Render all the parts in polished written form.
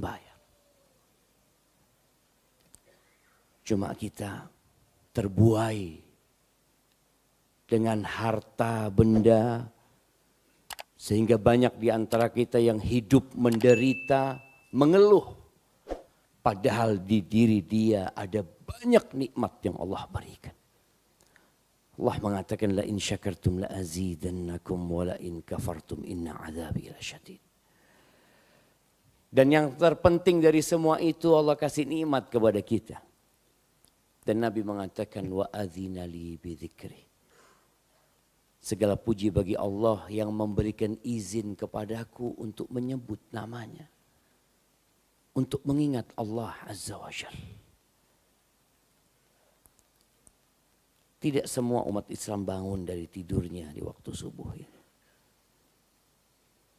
bayar. Cuma kita terbuai dengan harta benda, sehingga banyak di antara kita yang hidup menderita, mengeluh. Padahal di diri dia ada banyak nikmat yang Allah berikan. Allah mengatakan la in syakartum la azidannakum wa la in kafartum inna adzabi lasyadid. Dan yang terpenting dari semua itu, Allah kasih nikmat kepada kita. Dan Nabi mengatakan wa adzina li bi dzikri. Segala puji bagi Allah yang memberikan izin kepadaku untuk menyebut namanya. Untuk mengingat Allah Azza wa Jalla. Tidak semua umat Islam bangun dari tidurnya di waktu subuh ini.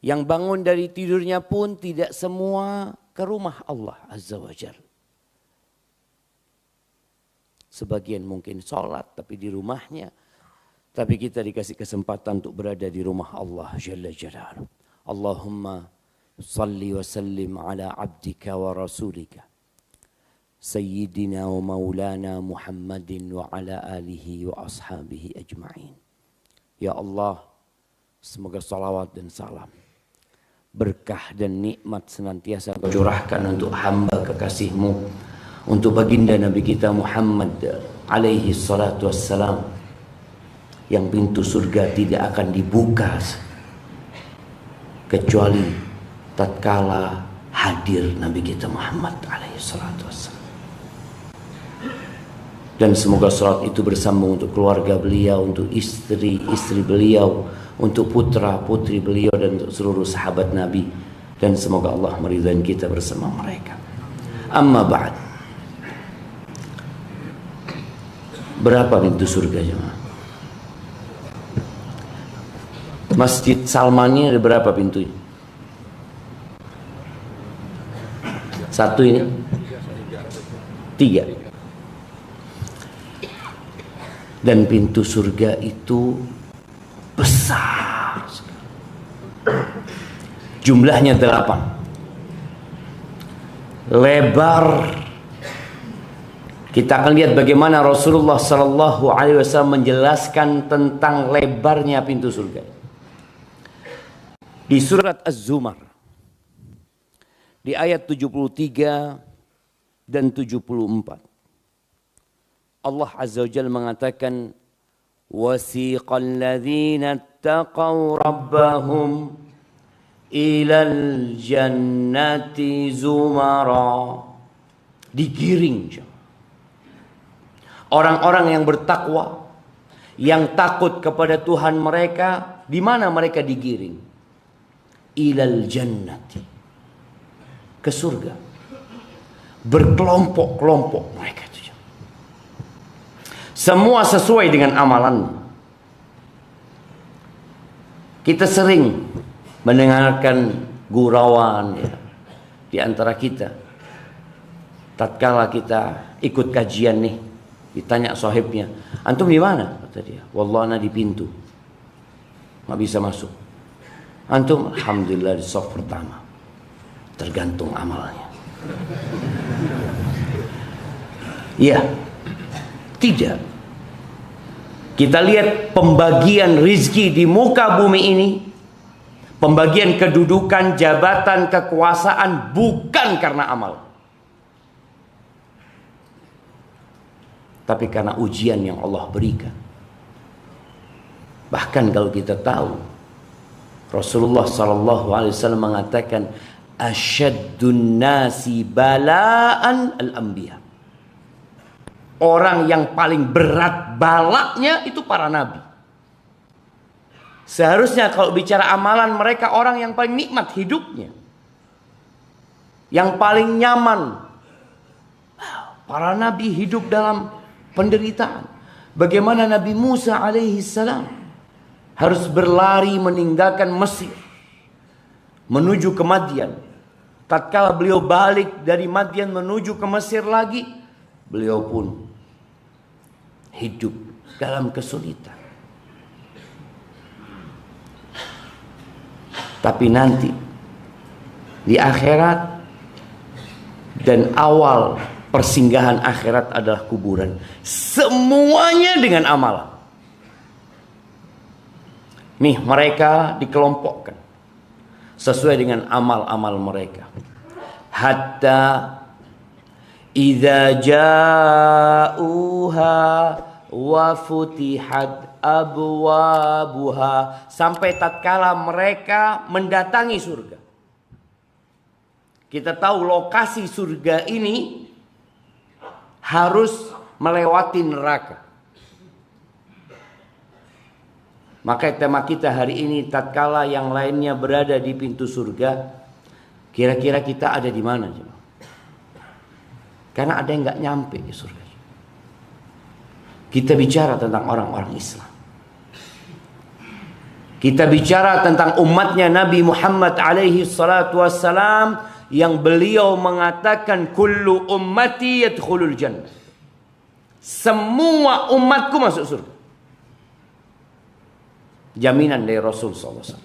Yang bangun dari tidurnya pun tidak semua ke rumah Allah Azza wa Jalla. Sebagian mungkin sholat tapi di rumahnya. Tapi kita dikasih kesempatan untuk berada di rumah Allah Jalla Jalaluhu. Allahumma salli wa sallim ala abdika wa rasulika. Sayyidina wa maulana Muhammadin wa ala alihi wa ashabihi ajma'in. Ya Allah, semoga salawat dan salam, berkah dan nikmat senantiasa Kau curahkan untuk hamba kekasih-Mu, untuk baginda Nabi kita Muhammad alaihi salatu wassalam, yang pintu surga tidak akan dibuka kecuali tatkala hadir Nabi kita Muhammad alaihi salatu wassalam. Dan semoga salat itu bersambung untuk keluarga beliau, untuk istri-istri beliau, untuk putra-putri beliau, dan untuk seluruh sahabat Nabi. Dan semoga Allah meridhai kita bersama mereka. Amma ba'd. Berapa pintu surga jemaah? Masjid Salman ini ada berapa pintunya? Satu ini? 3. Dan pintu surga itu besar sekali. Jumlahnya 8. Lebar. Kita akan lihat bagaimana Rasulullah Sallallahu Alaihi Wasallam menjelaskan tentang lebarnya pintu surga. Di surat Az-Zumar, di ayat 73 dan 74. Allah Azza wa Jalla mengatakan wasiqal ladzina taqaw rabbahum ilal jannati zumara. Digiring orang-orang yang bertakwa, yang takut kepada Tuhan mereka. Di mana mereka digiring? Ilal jannati, ke surga. Berkelompok-kelompok mereka. Semua sesuai dengan amalan. Kita sering mendengarkan gurauan ya, di antara kita. Tatkala kita ikut kajian nih, ditanya sahibnya, antum di mana? Kata dia, wallah ana di pintu, nggak bisa masuk. Antum, alhamdulillah di saf pertama. Tergantung amalnya. Iya, tidak. Kita lihat pembagian rizki di muka bumi ini, pembagian kedudukan, jabatan, kekuasaan bukan karena amal, tapi karena ujian yang Allah berikan. Bahkan kalau kita tahu, Rasulullah Sallallahu Alaihi Wasallam mengatakan, asyaddun nasi balaan al-anbiya. Orang yang paling berat balaknya itu para nabi. Seharusnya kalau bicara amalan, mereka orang yang paling nikmat hidupnya, yang paling nyaman. Para nabi hidup dalam penderitaan. Bagaimana Nabi Musa alaihi salam harus berlari meninggalkan Mesir menuju ke Madian. Tatkala beliau balik dari Madian menuju ke Mesir lagi, beliau pun hidup dalam kesulitan. Tapi nanti di akhirat Dan awal persinggahan akhirat adalah kuburan. Semuanya dengan amalan. Nih, mereka dikelompokkan sesuai dengan amal-amal mereka. Hatta idza ja'uha wa futihat abwabuha, sampai tatkala mereka mendatangi surga. Kita tahu lokasi surga ini harus melewati neraka. Maka tema kita hari ini, tatkala yang lainnya berada di pintu surga, kira-kira kita ada di mana? Karena ada yang nggak nyampe di surga. Kita bicara tentang orang-orang Islam. Kita bicara tentang umatnya Nabi Muhammad alaihi salatu wassalam, yang beliau mengatakan kullu ummati yadkhulul jannah. Semua umatku masuk surga. Jaminan dari Rasul SAW.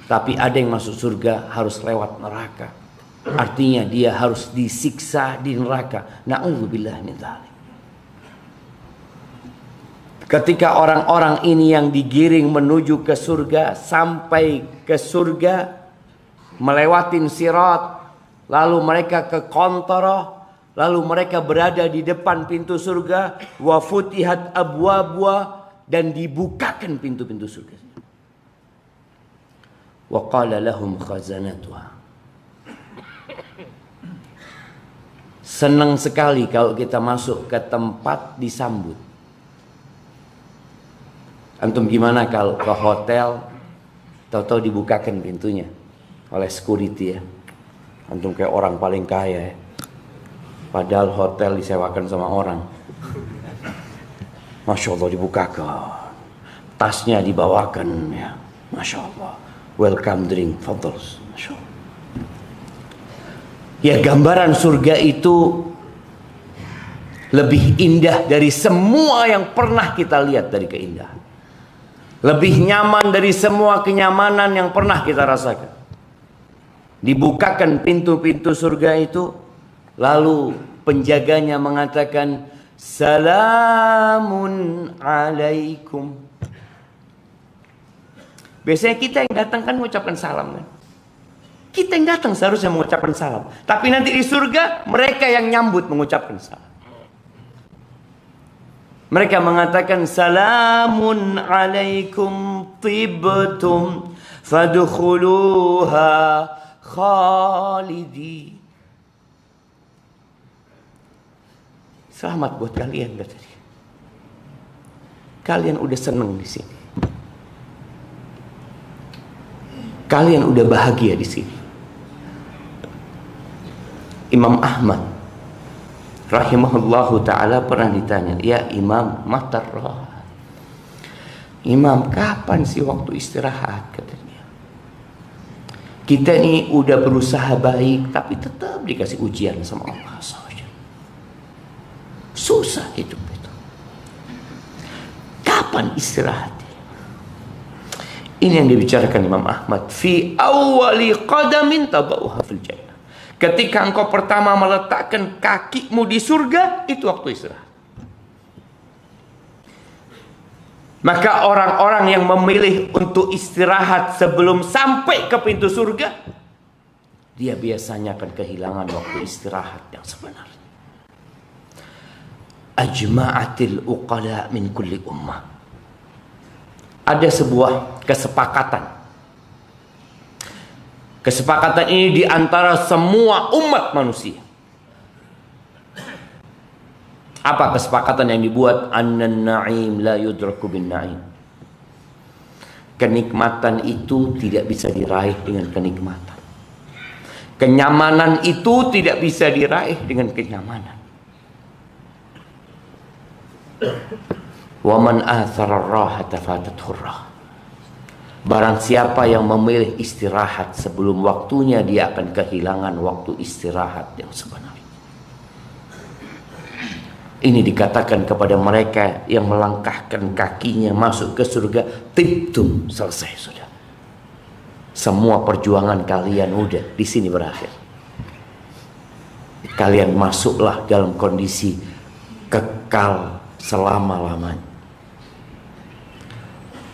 Tapi ada yang masuk surga harus lewat neraka. Artinya dia harus disiksa di neraka. Na'udzubillah min dzalik. Ketika orang-orang ini yang digiring menuju ke surga, sampai ke surga, melewatin sirat, lalu mereka ke qantara, lalu mereka berada di depan pintu surga, wa futihat abwabuha, dan dibukakan pintu-pintu surga. Wa qala lahum khazanatuha. Senang sekali kalau kita masuk ke tempat disambut. Antum gimana kalau ke hotel, tahu-tahu dibukakan pintunya oleh security ya. Antum kayak orang paling kaya ya. Padahal hotel disewakan sama orang. Masya Allah, dibukakan. Tasnya dibawakan ya. Masya Allah. Welcome drink, fadls. Masya Allah. Ya, gambaran surga itu lebih indah dari semua yang pernah kita lihat dari keindahan. Lebih nyaman dari semua kenyamanan yang pernah kita rasakan. Dibukakan pintu-pintu surga itu, lalu penjaganya mengatakan, salamun alaikum. Biasanya kita yang datang kan mengucapkan salam kan. Kita yang datang seharusnya mengucapkan salam. Tapi nanti di surga mereka yang nyambut mengucapkan salam. Mereka mengatakan salamun alaikum tibtum fadkhuluha khalidi. Selamat buat kalian, kata dia. Kalian udah seneng di sini. Kalian udah bahagia di sini. Imam Ahmad rahimahullahu ta'ala pernah ditanya, ya Imam, matar roh. Imam, kapan sih waktu istirahat, katanya. Kita ini udah berusaha baik, tapi tetap dikasih ujian sama Allah SWT. Susah hidup itu. Kapan istirahat? Ini yang dibicarakan Imam Ahmad. Fi awwali qadamin tabauha fil jannah. Ketika engkau pertama meletakkan kakimu di surga, itu waktu istirahat. Maka orang-orang yang memilih untuk istirahat sebelum sampai ke pintu surga, dia biasanya akan kehilangan waktu istirahat yang sebenarnya. Ajma'atil uqala min kulli ummah. Ada sebuah kesepakatan. Kesepakatan ini di antara semua umat manusia. Apa kesepakatan yang dibuat? Annan na'im la yudraku bin na'im. Kenikmatan itu tidak bisa diraih dengan kenikmatan. Kenyamanan itu tidak bisa diraih dengan kenyamanan. Wa man athara ar-rahata fatathu ar-rah. Barang siapa yang memilih istirahat sebelum waktunya, dia akan kehilangan waktu istirahat yang sebenarnya. Ini dikatakan kepada mereka yang melangkahkan kakinya masuk ke surga, tibtum, selesai sudah. Semua perjuangan kalian udah di sini berakhir. Kalian masuklah dalam kondisi kekal selama-lamanya.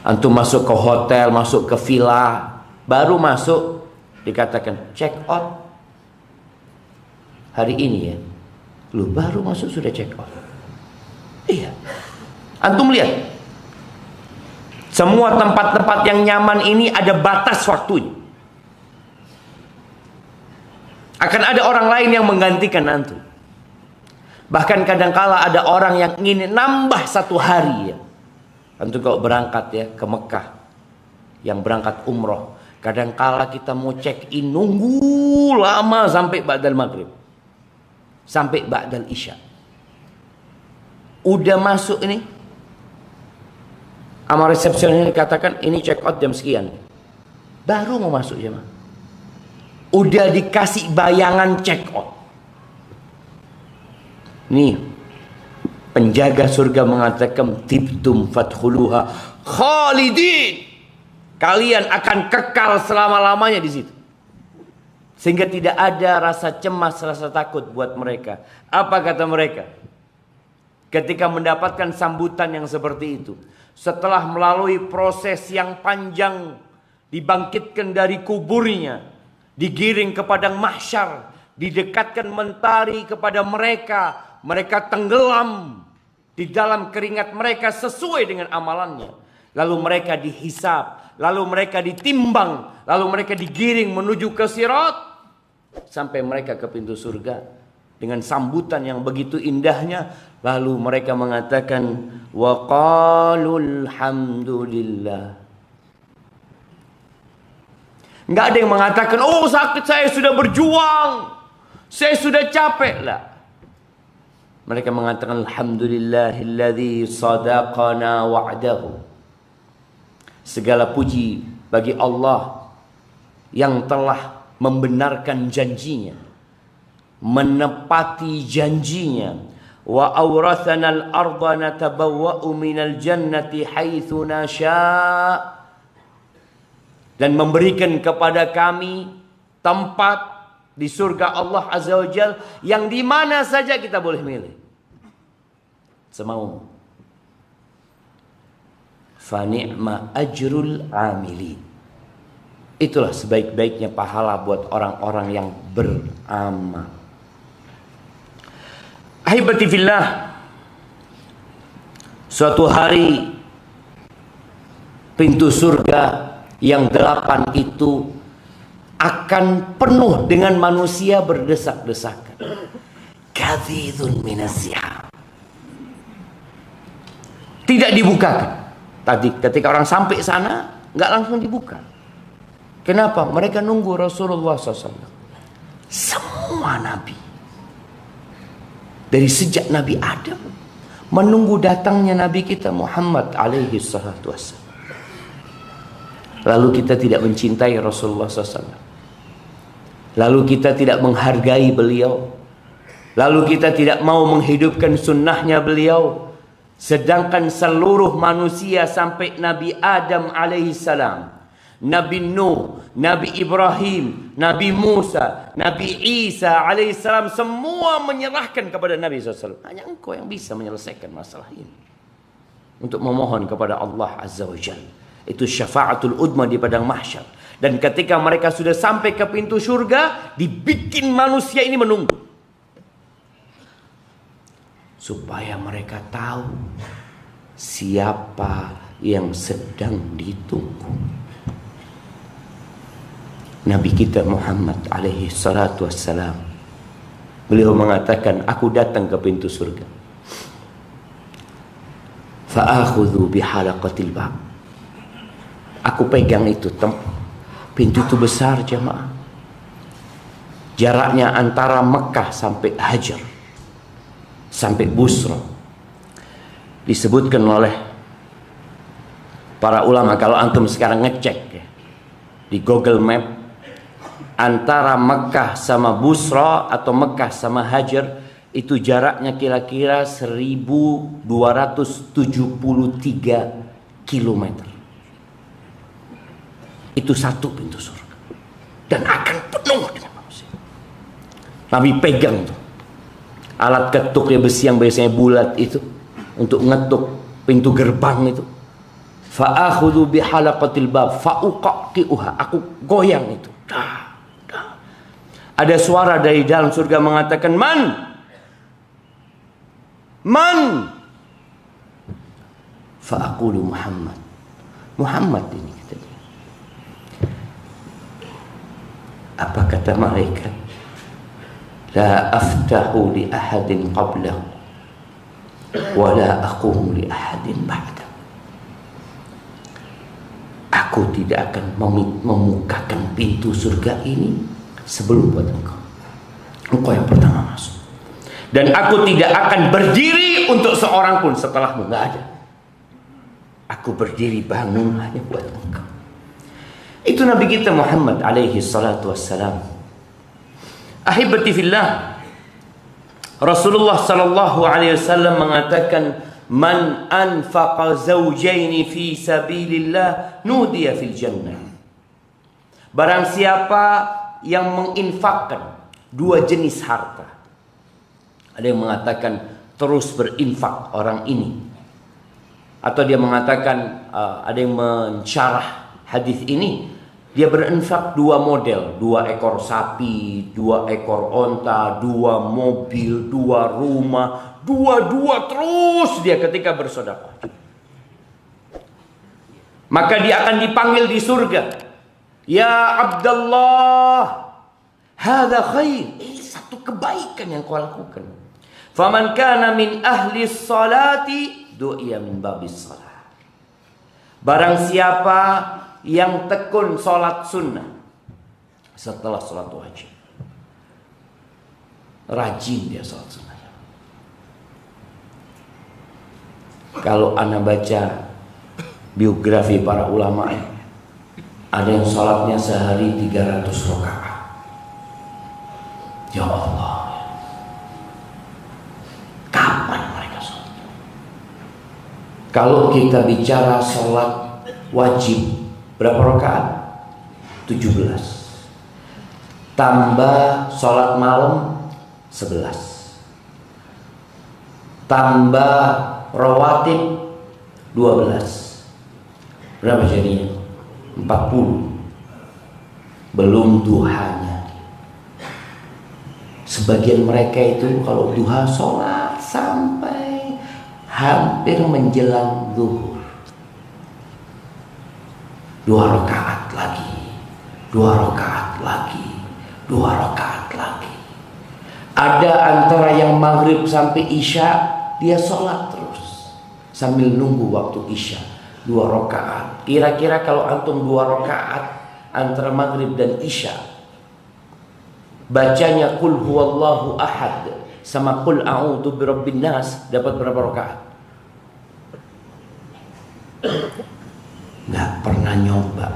Antum masuk ke hotel, masuk ke villa, baru masuk dikatakan check out hari ini ya. Lu baru masuk sudah check out. Iya. Antum lihat, semua tempat-tempat yang nyaman ini ada batas waktunya. Akan ada orang lain yang menggantikan antum. Bahkan kadangkala ada orang yang ingin nambah 1 hari ya. Antum kalau berangkat ya ke Mekah, yang berangkat umroh, kadangkala kita mau check in nunggu lama sampai ba'dal maghrib, sampai ba'dal isya. Udah masuk ini, sama resepsionis dikatakan ini check out jam sekian, baru mau masuk jemaah, udah dikasih bayangan check out. Nih, penjaga surga mengatakan tibtum fadkhuluha khalidin. Kalian akan kekal selama-lamanya di situ. Sehingga tidak ada rasa cemas, rasa takut buat mereka. Apa kata mereka? Ketika mendapatkan sambutan yang seperti itu, setelah melalui proses yang panjang, dibangkitkan dari kuburnya, digiring ke padang mahsyar, didekatkan mentari kepada mereka, mereka tenggelam di dalam keringat mereka sesuai dengan amalannya. Lalu mereka dihisab, lalu mereka ditimbang, lalu mereka digiring menuju ke sirat, sampai mereka ke pintu surga dengan sambutan yang begitu indahnya. Lalu mereka mengatakan wa qalul hamdulillah. Enggak ada yang mengatakan, oh sakit, saya sudah berjuang, saya sudah capek lah. Mereka mengatakan alhamdulillahilladzi sadaqana wa'dahu. Segala puji bagi Allah yang telah membenarkan janjinya, menepati janjinya. Wa awrathana al-ardha natabawwa'u minal jannati haitsu nasha'. Dan memberikan kepada kami tempat di surga Allah Azza wa Jal yang di mana saja kita boleh milih semau. Fa ni'ma ajrul amili. Itulah sebaik-baiknya pahala buat orang-orang yang beramal. Ahibati fillah, suatu hari pintu surga yang 8 itu akan penuh dengan manusia berdesak-desakan. Kadzidun minasya. Tidak dibukakan. Tadi ketika orang sampai sana nggak langsung dibuka. Kenapa? Mereka nunggu Rasulullah SAW. Semua nabi dari sejak Nabi Adam menunggu datangnya Nabi kita Muhammad alaihi salatu wassalam. Lalu kita tidak mencintai Rasulullah SAW. Lalu kita tidak menghargai beliau. Lalu kita tidak mau menghidupkan sunnahnya beliau. Sedangkan seluruh manusia sampai Nabi Adam alaihissalam, Nabi Nuh, Nabi Ibrahim, Nabi Musa, Nabi Isa alaihissalam, semua menyerahkan kepada Nabi SAW. Hanya engkau yang bisa menyelesaikan masalah ini. Untuk memohon kepada Allah Azza wa Jalla. Itu syafaatul udma di padang mahsyar. Dan ketika mereka sudah sampai ke pintu surga, dibikin manusia ini menunggu. Supaya mereka tahu siapa yang sedang ditunggu. Nabi kita Muhammad alaihi salatu wassalam, beliau mengatakan, aku datang ke pintu surga. Fa'akhudhu bihalaqatil bab. Aku pegang itu pintu itu besar jemaah. Jaraknya antara Mekah sampai Hajar, sampai Busra. Disebutkan oleh para ulama, kalau antum sekarang ngecek ya, di Google Map, antara Mekah sama Busra atau Mekah sama Hajar itu jaraknya kira-kira 1273 kilometer. Itu itu satu pintu surga dan akan penuh dengan manusia. Nabi pegang tuh alat ketuk ya, besi yang biasanya bulat itu untuk ngetuk pintu gerbang itu. Fa'akhudhu bihalaqatil bab fa'uqaqi'uha, aku goyang itu. Ada suara dari dalam surga mengatakan, Man? Fa'aqulu Muhammad. Muhammad ini kata dia. Apa kata malaikat? La aftahu li ahadin qablahu wa la aqumu li ahadin ba'da. Aku tidak akan membukakan pintu surga ini sebelum buat engkau. Engkau yang pertama masuk. Dan aku tidak akan berdiri untuk seorang pun setelahmu, nggak ada. Aku berdiri bangun hanya buat engkau. Itu Nabi kita Muhammad alaihi salatu wassalam. Ahibati fillah, Rasulullah sallallahu alaihi wasallam mengatakan, Man anfaqa zawjaini fi sabilillah nudiya fil jannah. Barang siapa yang menginfakkan dua jenis harta. Ada yang mengatakan terus berinfak orang ini, atau dia mengatakan ada yang mensyarah hadis ini, dia berinfak dua model, 2 ekor sapi, 2 ekor onta, 2 mobil, 2 rumah, 2 terus dia ketika bersedekah. Maka dia akan dipanggil di surga. Ya Abdullah, hadza khair. Ini satu kebaikan yang kau lakukan. Faman kana min ahli salati du'iya min babis salat. Barang siapa yang tekun sholat sunnah setelah sholat wajib, rajin dia sholat sunnah. Kalau anda baca biografi para ulama, ada yang sholatnya sehari 300 rakaat. Ya Allah, kapan mereka sholat? Kalau kita bicara sholat wajib, berapa rakaat? 17. Tambah sholat malam 11. Tambah rawatib 12. Berapa jadinya? 40. Belum duhanya. Sebagian mereka itu kalau duha sholat sampai hampir menjelang zuhur. 2 rakaat lagi, 2 rakaat lagi, 2 rakaat lagi. Ada antara yang maghrib sampai isya, dia sholat terus sambil nunggu waktu isya, 2 rakaat. Kira-kira kalau antum 2 rakaat antara maghrib dan isya, bacanya qul huwallahu ahad sama qul a'udzu birabbin nas, dapat berapa rakaat? Nggak pernah nyoba.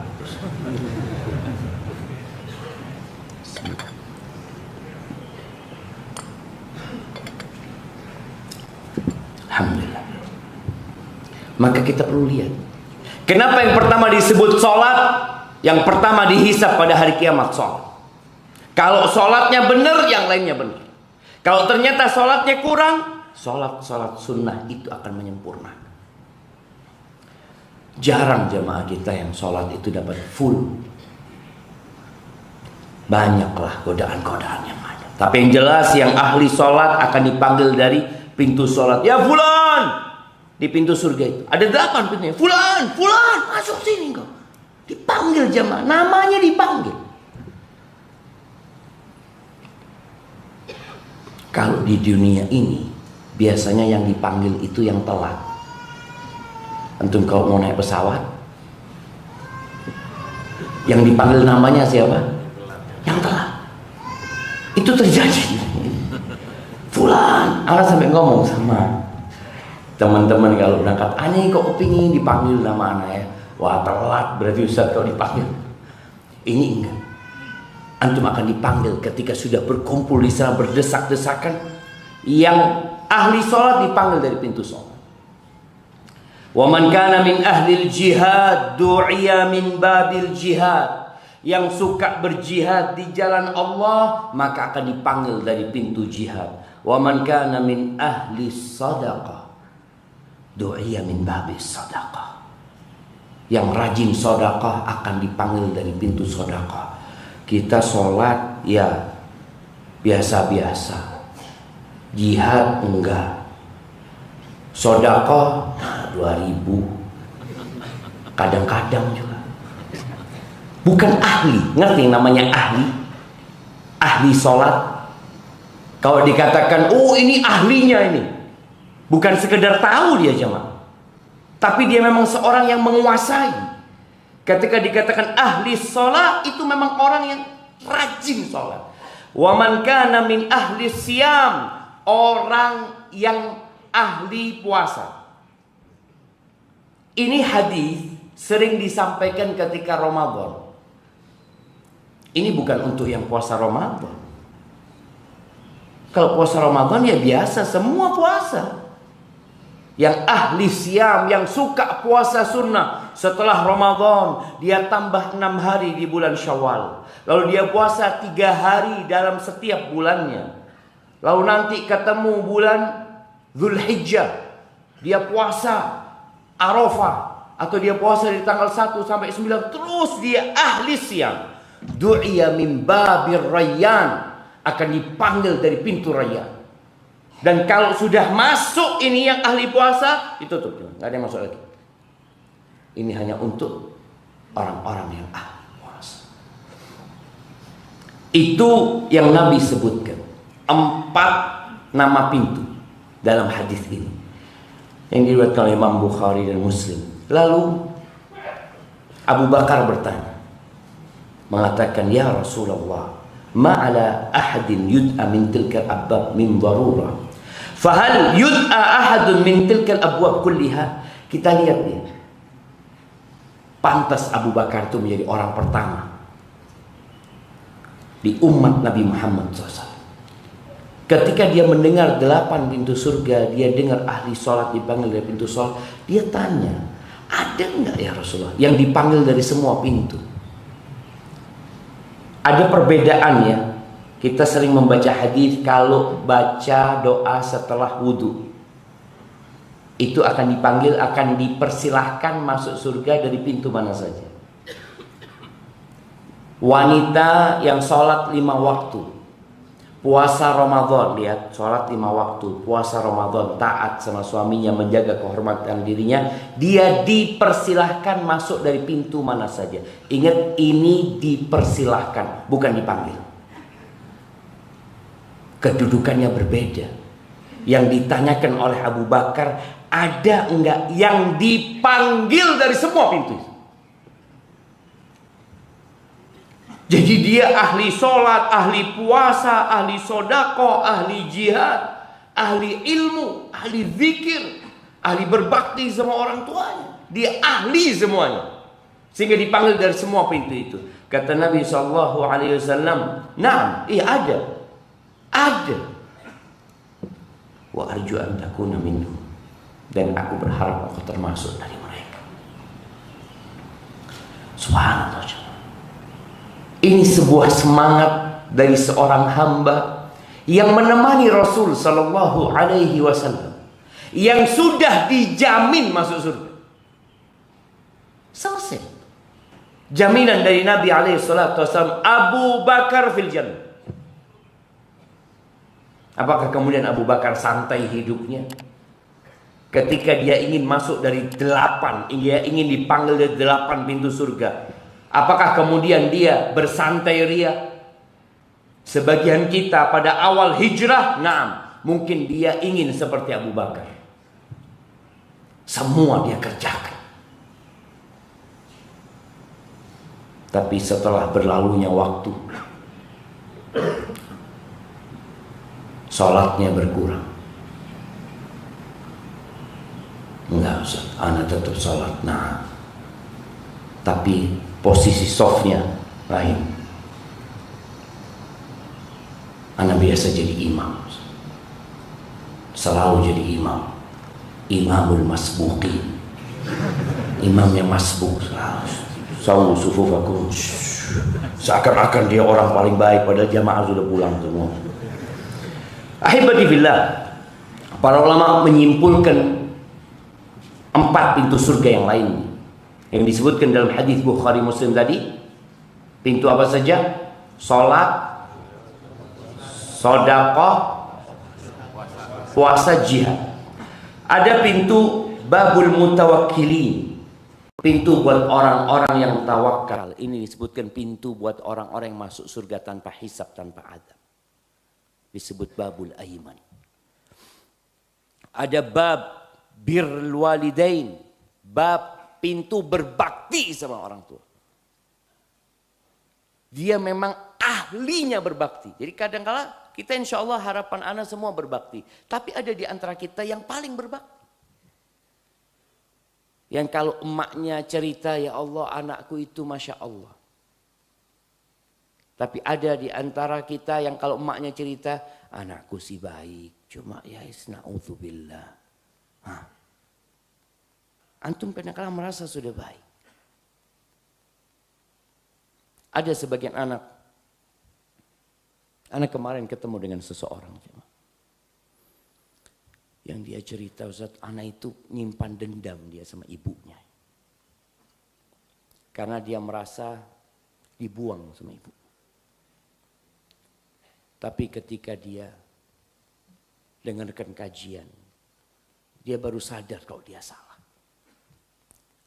Alhamdulillah. Maka kita perlu lihat, kenapa yang pertama disebut sholat, yang pertama dihisab pada hari kiamat sholat. Kalau sholatnya benar, yang lainnya benar. Kalau ternyata sholatnya kurang, sholat sunnah itu akan menyempurnakan. Jarang jemaah kita yang sholat itu dapat full. Banyaklah godaan-godaan yang ada. Tapi yang jelas yang ahli sholat akan dipanggil dari pintu sholat. Ya fulan, di pintu surga itu ada 8 pintunya. Fulan, masuk sini kau. Dipanggil jemaah, namanya dipanggil. Kalau di dunia ini biasanya yang dipanggil itu yang telat. Antum kalau mau naik pesawat, yang dipanggil namanya siapa? Yang telat. Itu terjadi. Fulan, ana sampai ngomong sama teman-teman kalau berangkat, aneh kok kepingin dipanggil nama anak ya. Wah telat berarti Ustaz kalau dipanggil. Ini enggak. Antum akan dipanggil ketika sudah berkumpul di sana berdesak-desakan. Yang ahli sholat dipanggil dari pintu sholat. Wa man kana min ahlil jihad du'iya min babil jihad. Yang suka berjihad di jalan Allah maka akan dipanggil dari pintu jihad. Wa man kana min ahli sadaqah du'iya min babis sadaqah. Yang rajin sedekah akan dipanggil dari pintu sedekah. Kita sholat ya biasa-biasa, jihad enggak, sedekah 2000 kadang-kadang juga. Bukan ahli, ngerti namanya ahli? Ahli sholat. Kalau dikatakan, oh ini ahlinya ini, bukan sekedar tahu dia jemaah, tapi dia memang seorang yang menguasai. Ketika dikatakan ahli sholat, itu memang orang yang rajin sholat. Wa man kana min ahli siyam, orang yang ahli puasa. Ini hadis sering disampaikan ketika Ramadan. Ini bukan untuk yang puasa Ramadan. Kalau puasa Ramadan ya biasa, semua puasa. Yang ahli siam, yang suka puasa sunnah, setelah Ramadan dia tambah 6 hari di bulan Syawal. Lalu dia puasa 3 hari dalam setiap bulannya. Lalu nanti ketemu bulan Dzulhijjah, dia puasa Arafah, atau dia puasa di tanggal 1 sampai 9, terus dia ahli siam. Du'iya min babir rayyan, akan dipanggil dari pintu rayyan. Dan kalau sudah masuk ini yang ahli puasa, itu tuh, nggak ada yang masuk lagi. Ini hanya untuk orang-orang yang ahli puasa. Itu yang Nabi sebutkan, 4 nama pintu dalam hadis ini yang diriwayatkan oleh Imam Bukhari dan Muslim. Lalu Abu Bakar bertanya, mengatakan, ya Rasulullah, ma'ala ahadin yud'a min tilkal abwab min darurah, fahal yud'a ahadun min tilkal abwab kulliha. Kita lihat ya, pantas Abu Bakar itu menjadi orang pertama di umat Nabi Muhammad SAW. Ketika dia mendengar 8 pintu surga, dia dengar ahli sholat dipanggil dari pintu sholat, dia tanya, ada enggak ya Rasulullah yang dipanggil dari semua pintu? Ada perbedaannya. Kita sering membaca hadis kalau baca doa setelah wudhu, itu akan dipanggil, akan dipersilahkan masuk surga dari pintu mana saja. Wanita yang sholat 5 waktu, puasa Ramadan, lihat, sholat 5 waktu, puasa Ramadan, taat sama suaminya, menjaga kehormatan dirinya, dia dipersilahkan masuk dari pintu mana saja. Ingat, ini dipersilahkan, bukan dipanggil. Kedudukannya berbeda. Yang ditanyakan oleh Abu Bakar, ada enggak yang dipanggil dari semua pintu? Jadi dia ahli sholat, ahli puasa, ahli sodako, ahli jihad, ahli ilmu, ahli zikir, ahli berbakti sama orang tuanya. Dia ahli semuanya, sehingga dipanggil dari semua pintu itu. Kata Nabi SAW, nah, iya ada. Wa arju an takuna minhum, dan aku berharap aku termasuk dari mereka. Subhanallah. Ini sebuah semangat dari seorang hamba yang menemani Rasul Sallallahu Alaihi Wasallam, yang sudah dijamin masuk surga. Selesai. Jaminan dari Nabi Alaihi Wasallam, Abu Bakar fil jannah. Apakah kemudian Abu Bakar santai hidupnya? Ketika dia ingin masuk dari 8, dia ingin dipanggil dari 8 pintu surga, apakah kemudian dia bersantai ria? Sebagian kita pada awal hijrah, naam, mungkin dia ingin seperti Abu Bakar, semua dia kerjakan. Tapi setelah berlalunya waktu, sholatnya berkurang. Enggak Ustaz, ana tetap sholat. Nah, tapi posisi softnya lain. Ana biasa jadi imam, selalu jadi imam, imamul masbuqin. Imamnya masbuk, sawu sufufakum, seakan-akan dia orang paling baik padahal jamaah sudah pulang semua. Ahibati fillah, para ulama menyimpulkan 4 pintu surga yang lain yang disebutkan dalam hadis Bukhari Muslim tadi. Pintu apa saja? Salat, sedekah, puasa, jihad. Ada pintu babul mutawakkilin, pintu buat orang-orang yang tawakal. Ini disebutkan pintu buat orang-orang yang masuk surga tanpa hisab, tanpa adab. Disebut babul aiman. Ada bab birrul walidain, bab pintu berbakti sama orang tua. Dia memang ahlinya berbakti. Jadi kadang-kala kita insya Allah harapan anak semua berbakti. Tapi ada di antara kita yang paling berbakti. Yang kalau emaknya cerita, ya Allah anakku itu Masya Allah. Tapi ada di antara kita yang kalau emaknya cerita, anakku sih baik. Cuma ya isna'udzubillah. Antum kadang-kala merasa sudah baik. Ada sebagian anak kemarin ketemu dengan seseorang. Yang dia cerita, Ustaz, anak itu nyimpan dendam dia sama ibunya. Karena dia merasa dibuang sama ibu. Tapi ketika dia dengarkan kajian, dia baru sadar kalau dia salah.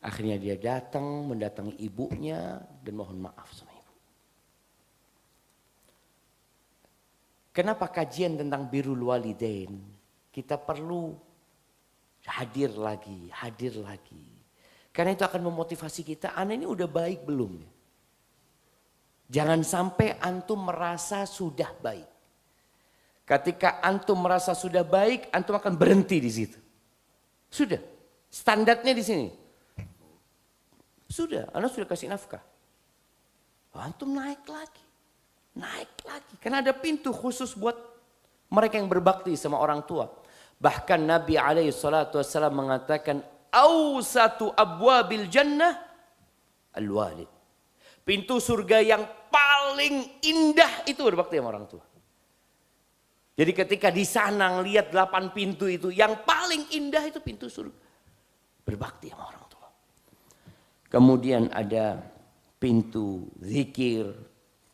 Akhirnya dia mendatangi ibunya dan mohon maaf sama ibu. Kenapa kajian tentang birrul walidain? Kita perlu hadir lagi. Karena itu akan memotivasi kita, anak ini udah baik belum? Jangan sampai antum merasa sudah baik. Ketika antum merasa sudah baik, antum akan berhenti di situ. Sudah, standarnya di sini. Sudah, anak sudah kasih nafkah. Antum naik lagi. Karena ada pintu khusus buat mereka yang berbakti sama orang tua. Bahkan Nabi SAW mengatakan, awsatu abwabil jannah al-walid. Pintu surga yang paling indah itu berbakti sama orang tua. Jadi ketika di sana ngelihat 8 pintu itu, yang paling indah itu pintu surga. Berbakti sama orang tua. Kemudian ada pintu zikir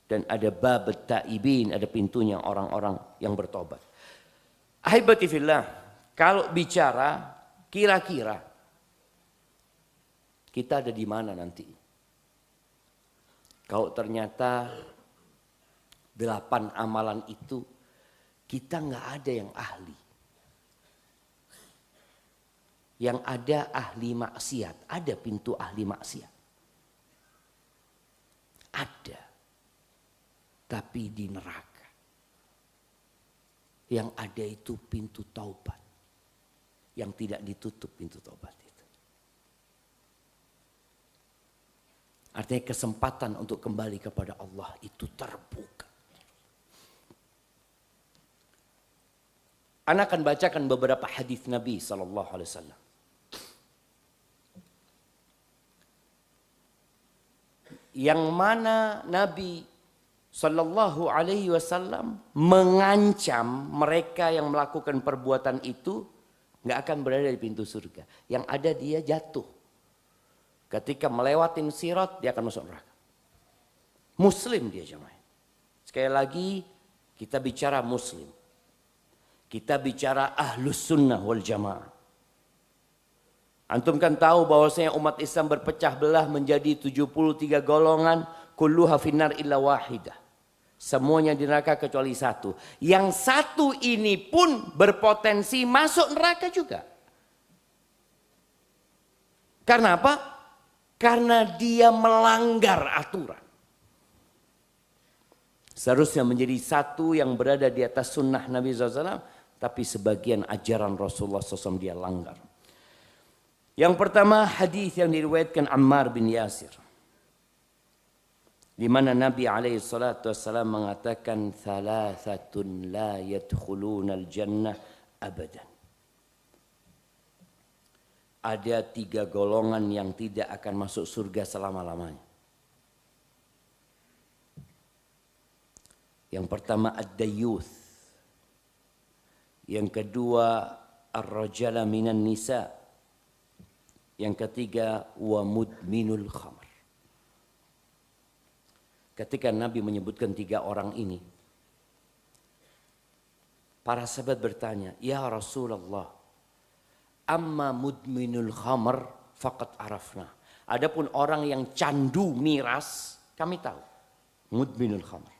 dan ada bab taibin, ada pintunya orang-orang yang bertobat. Ahibati fillah, kalau bicara kira-kira kita ada di mana nanti? Kalau ternyata 8 amalan itu kita nggak ada yang ahli. Yang ada ahli maksiat, ada pintu ahli maksiat. Ada. Tapi di neraka. Yang ada itu pintu taubat. Yang tidak ditutup pintu taubat itu. Artinya kesempatan untuk kembali kepada Allah itu terbuka. Ana akan bacakan beberapa hadis Nabi SAW. Yang mana Nabi SAW mengancam mereka yang melakukan perbuatan itu nggak akan berada di pintu surga. Yang ada dia jatuh. Ketika melewatin sirat dia akan masuk neraka. Muslim dia jemaah. Sekali lagi kita bicara muslim. Kita bicara ahlus sunnah wal jamaah. Antum kan tahu bahwasanya umat Islam berpecah belah menjadi 73 golongan, kulluha finnar illa wahidah. Semuanya di neraka kecuali satu. Yang satu ini pun berpotensi masuk neraka juga. Karena apa? Karena dia melanggar aturan. Seharusnya menjadi satu yang berada di atas sunnah Nabi SAW, tapi sebagian ajaran Rasulullah SAW dia langgar. Yang pertama hadis yang diriwayatkan Ammar bin Yasir. Di mana Nabi SAW mengatakan thalathatun la yadkhuluna al-jannah abadan. ada 3 golongan yang tidak akan masuk surga selama-lamanya. Yang pertama ad-dayyuth. Yang kedua ar-rajala minan nisa. Yang ketiga wa mudminul khamr. Ketika Nabi menyebutkan 3 orang ini, para sahabat bertanya, "Ya Rasulullah, amma mudminul khamr faqad arafna." Adapun orang yang candu miras, kami tahu. Mudminul khamr.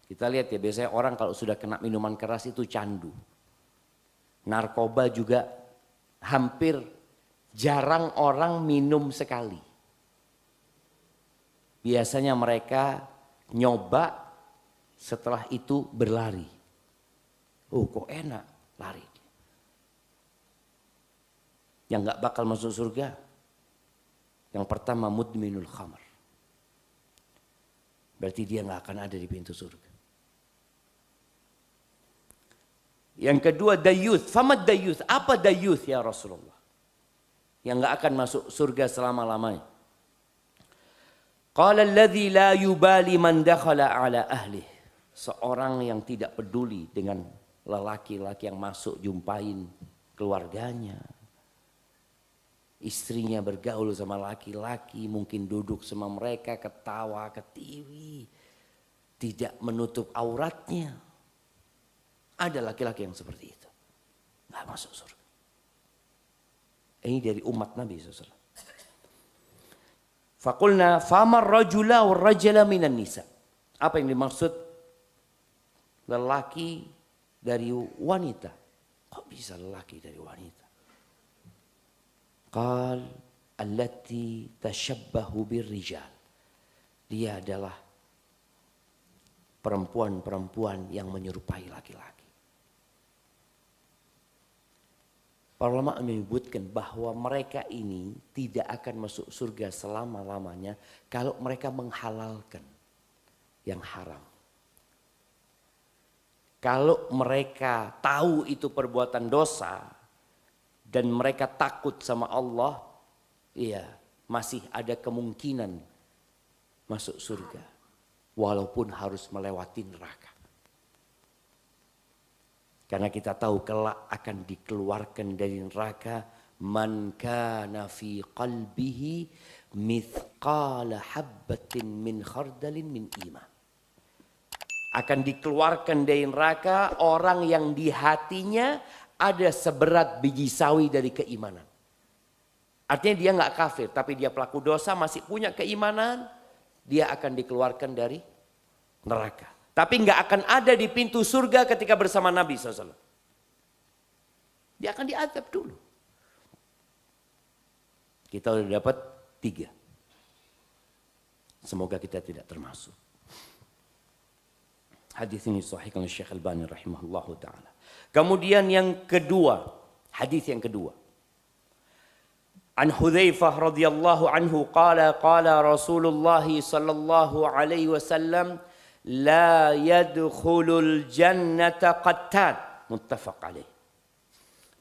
Kita lihat ya, biasanya orang kalau sudah kena minuman keras itu candu. Narkoba juga hampir jarang orang minum sekali. Biasanya mereka nyoba, setelah itu berlari. Oh kok enak, lari. Yang gak bakal masuk surga, yang pertama mudminul khamr. Berarti dia gak akan ada di pintu surga. Yang kedua dayyuth. Famad dayyuth. Apa dayyuth ya Rasulullah? Yang gak akan masuk surga selama-lamanya. Qala alladhi la yubali man dakhala ala ahlih. Seorang yang tidak peduli dengan lelaki-laki yang masuk jumpain keluarganya. Istrinya bergaul sama laki-laki, mungkin duduk sama mereka, ketawa, ketiwi. Tidak menutup auratnya. Ada laki-laki yang seperti itu. Nggak masuk surga. Ini dari umat Nabi SAW. Faqulna famar rajula wal rajala minan nisa. Apa yang dimaksud lelaki dari wanita? Kok bisa lelaki dari wanita? Qal allati tashabbahu birrijal. Dia adalah perempuan-perempuan yang menyerupai laki-laki. Para ulama menyebutkan bahwa mereka ini tidak akan masuk surga selama-lamanya kalau mereka menghalalkan yang haram. Kalau mereka tahu itu perbuatan dosa dan mereka takut sama Allah, iya, masih ada kemungkinan masuk surga walaupun harus melewati neraka. Karena kita tahu kelak akan dikeluarkan dari neraka man kana fi qalbihi mithqala habbatin min khardalin min iman. Akan dikeluarkan dari neraka orang yang di hatinya ada seberat biji sawi dari keimanan. Artinya dia nggak kafir, tapi dia pelaku dosa, masih punya keimanan, dia akan dikeluarkan dari neraka. Tapi nggak akan ada di pintu surga ketika bersama Nabi SAW. Dia akan diazab dulu. Kita udah dapat 3. Semoga kita tidak termasuk. Hadis ini sahih oleh Syekh Albani rahimahullahu taala. Kemudian yang kedua, hadis yang kedua. An Hudzaifah radhiyallahu anhu qala Rasulullah sallallahu alaihi wasallam la yadkhulul jannata qattat, muttafaq alaih.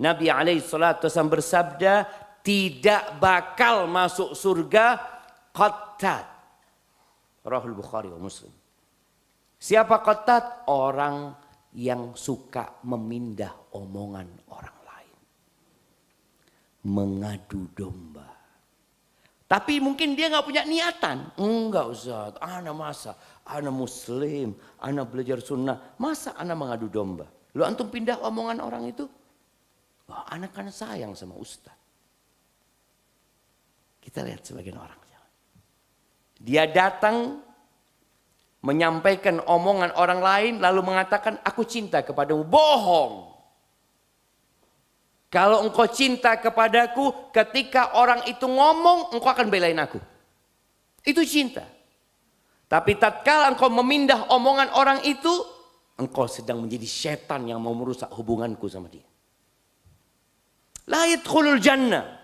Nabi alaihi salatu wasallam bersabda, tidak bakal masuk surga qattat. Rahul Bukhari wa Muslim. Siapa qattat? Orang yang suka memindah omongan orang lain. Mengadu domba. Tapi mungkin dia nggak punya niatan. Enggak Ustaz, ana masa, ana muslim, ana belajar sunnah. Masa ana mengadu domba? Lu antum pindah omongan orang itu? Wah, ana kan sayang sama Ustaz. Kita lihat sebagian orang. Dia datang menyampaikan omongan orang lain lalu mengatakan aku cinta kepadamu. Bohong. Kalau engkau cinta kepadaku, ketika orang itu ngomong, engkau akan belain aku. Itu cinta. Tapi tatkala engkau memindah omongan orang itu, engkau sedang menjadi setan yang mau merusak hubunganku sama dia. La yadkhulul jannah.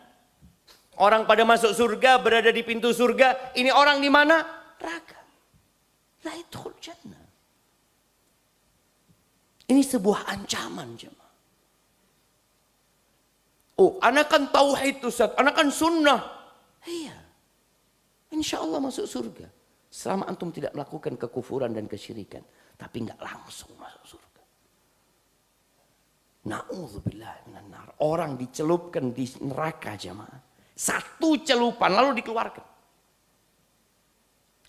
Orang pada masuk surga, berada di pintu surga. Ini orang di mana? Neraka. La yadkhulul jannah. Ini sebuah ancaman, jemaah. Oh, anak kan tauhid Ustaz, anak kan sunnah. Iya. Insya Allah masuk surga. Selama antum tidak melakukan kekufuran dan kesyirikan. Tapi enggak langsung masuk surga. Na'udzubillah minan nar. Orang dicelupkan di neraka jamaah. Satu celupan lalu dikeluarkan.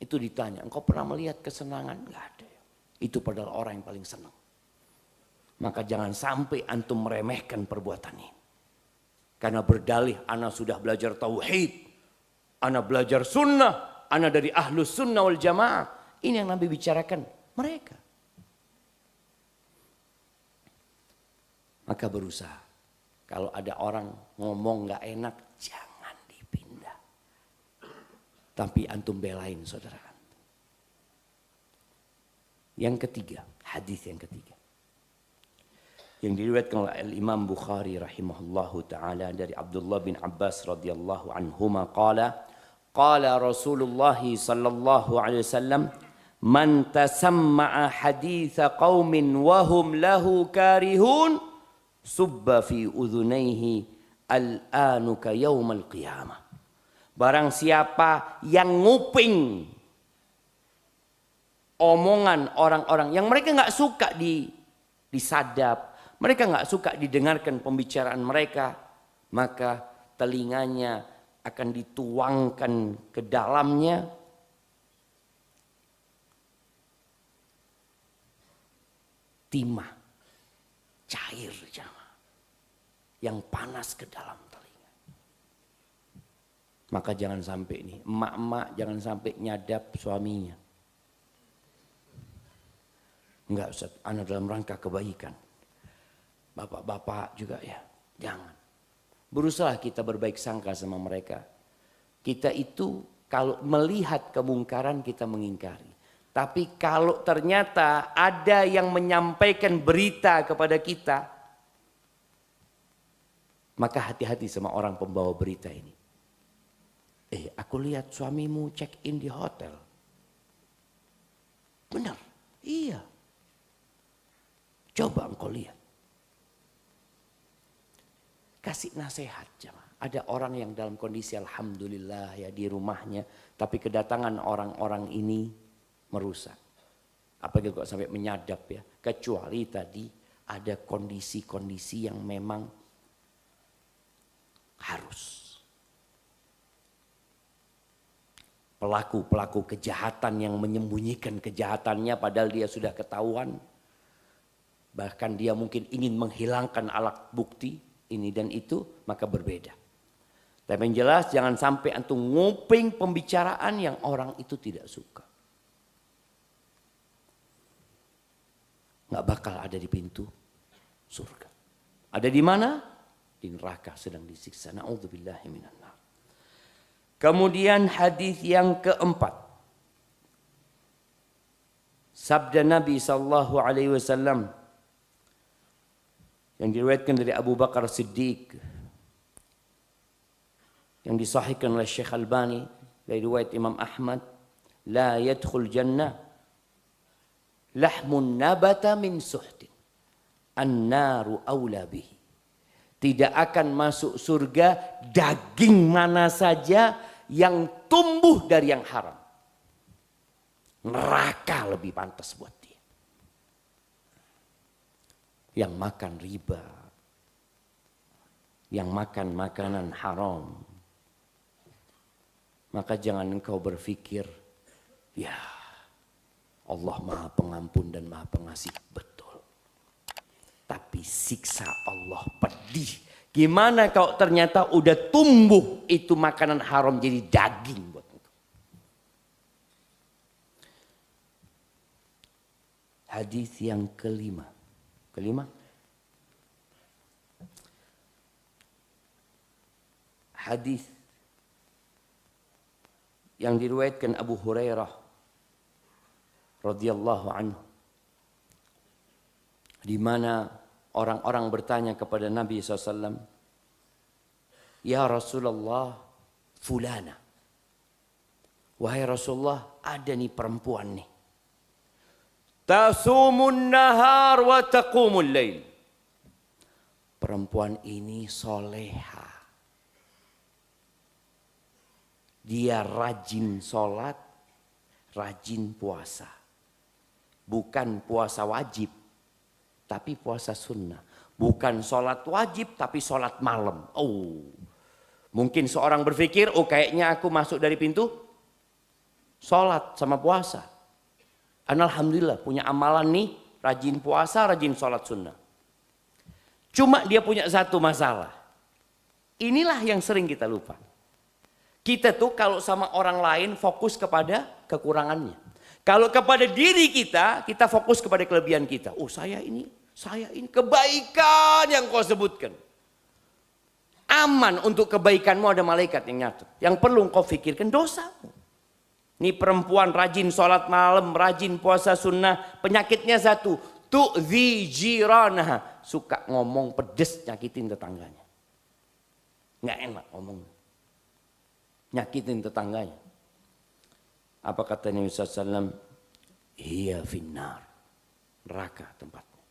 Itu ditanya, engkau pernah melihat kesenangan? Enggak ada. Itu padahal orang yang paling senang. Maka jangan sampai antum meremehkan perbuatan ini. Karena berdalih, ana sudah belajar tauhid, ana belajar sunnah, ana dari ahlus sunnah wal jamaah. Ini yang Nabi bicarakan mereka. Maka berusaha. Kalau ada orang ngomong gak enak, jangan dipindah. Tapi antum belain saudara antum. Yang ketiga, hadis yang ketiga. Yang diriwayatkan oleh Imam Bukhari rahimahullahu taala dari Abdullah bin Abbas radhiyallahu anhuma qala Rasulullah sallallahu alaihi wasallam man tasamma'a haditha qaumin wa hum lahu karihun subba fi udhunaihi al-anuka yaumal qiyamah. Barang siapa yang nguping omongan orang-orang yang mereka enggak suka disadap, mereka nggak suka didengarkan pembicaraan mereka, maka telinganya akan dituangkan ke dalamnya timah, cair yang panas ke dalam telinga. Maka jangan sampai ini, emak-emak jangan sampai nyadap suaminya. Enggak Ustaz, anak dalam rangka kebaikan. Bapak-bapak juga ya, jangan. Berusaha kita berbaik sangka sama mereka. Kita itu kalau melihat kemungkaran kita mengingkari. Tapi kalau ternyata ada yang menyampaikan berita kepada kita, maka hati-hati sama orang pembawa berita ini. Aku lihat suamimu check in di hotel. Benar, iya. Coba engkau lihat. Kasih nasihat jemaah. Ada orang yang dalam kondisi alhamdulillah ya di rumahnya, tapi kedatangan orang-orang ini merusak. Apalagi kok sampai menyadap ya. Kecuali tadi ada kondisi-kondisi yang memang harus. Pelaku-pelaku kejahatan yang menyembunyikan kejahatannya padahal dia sudah ketahuan. Bahkan dia mungkin ingin menghilangkan alat bukti. Ini dan itu, maka berbeda. Tapi yang jelas jangan sampai antum nguping pembicaraan yang orang itu tidak suka. Nggak bakal ada di pintu surga. Ada di mana? Di neraka sedang disiksa. Na'udzubillahi minan nar. Kemudian hadis yang keempat. Sabda Nabi SAW yang diriwayatkan dari Abu Bakar Siddiq, yang disahihkan oleh Syekh Albani dari riwayat Imam Ahmad, la yadkhul jannah lahmun nabata min suhtin an-naru aula bihi. Tidak akan masuk surga daging mana saja yang tumbuh dari yang haram. Neraka lebih pantas buat dia. Yang makan riba, yang makan makanan haram, maka jangan engkau berpikir, ya Allah Maha Pengampun dan Maha Pengasih. Betul. Tapi siksa Allah pedih. Gimana kalau ternyata udah tumbuh itu makanan haram jadi daging buat engkau. Hadis yang kelima. Hadis yang diriwayatkan Abu Hurairah radhiyallahu anhu, di mana orang-orang bertanya kepada Nabi SAW, ya Rasulullah fulana, wahai Rasulullah ada nih perempuan nih, tasumun nahar wa taqumul lail, perempuan ini soleha. Dia rajin sholat, rajin puasa. Bukan puasa wajib, tapi puasa sunnah. Bukan sholat wajib, tapi sholat malam. Oh, mungkin seorang berpikir, oh kayaknya aku masuk dari pintu sholat sama puasa. Alhamdulillah punya amalan nih, rajin puasa, rajin sholat sunnah. Cuma dia punya satu masalah. Inilah yang sering kita lupa. Kita tuh kalau sama orang lain fokus kepada kekurangannya. Kalau kepada diri kita, kita fokus kepada kelebihan kita. Oh saya ini kebaikan yang kau sebutkan. Aman untuk kebaikanmu ada malaikat yang nyatet. Yang perlu kau pikirkan dosamu. Ini perempuan rajin sholat malam, rajin puasa sunnah. Penyakitnya satu, tu'zi jiranah. Suka ngomong pedes nyakitin tetangganya. Nggak enak ngomong. Nyakitin tetangganya. Apa kata Nabi SAW? Hiya finnar. Neraka tempatnya.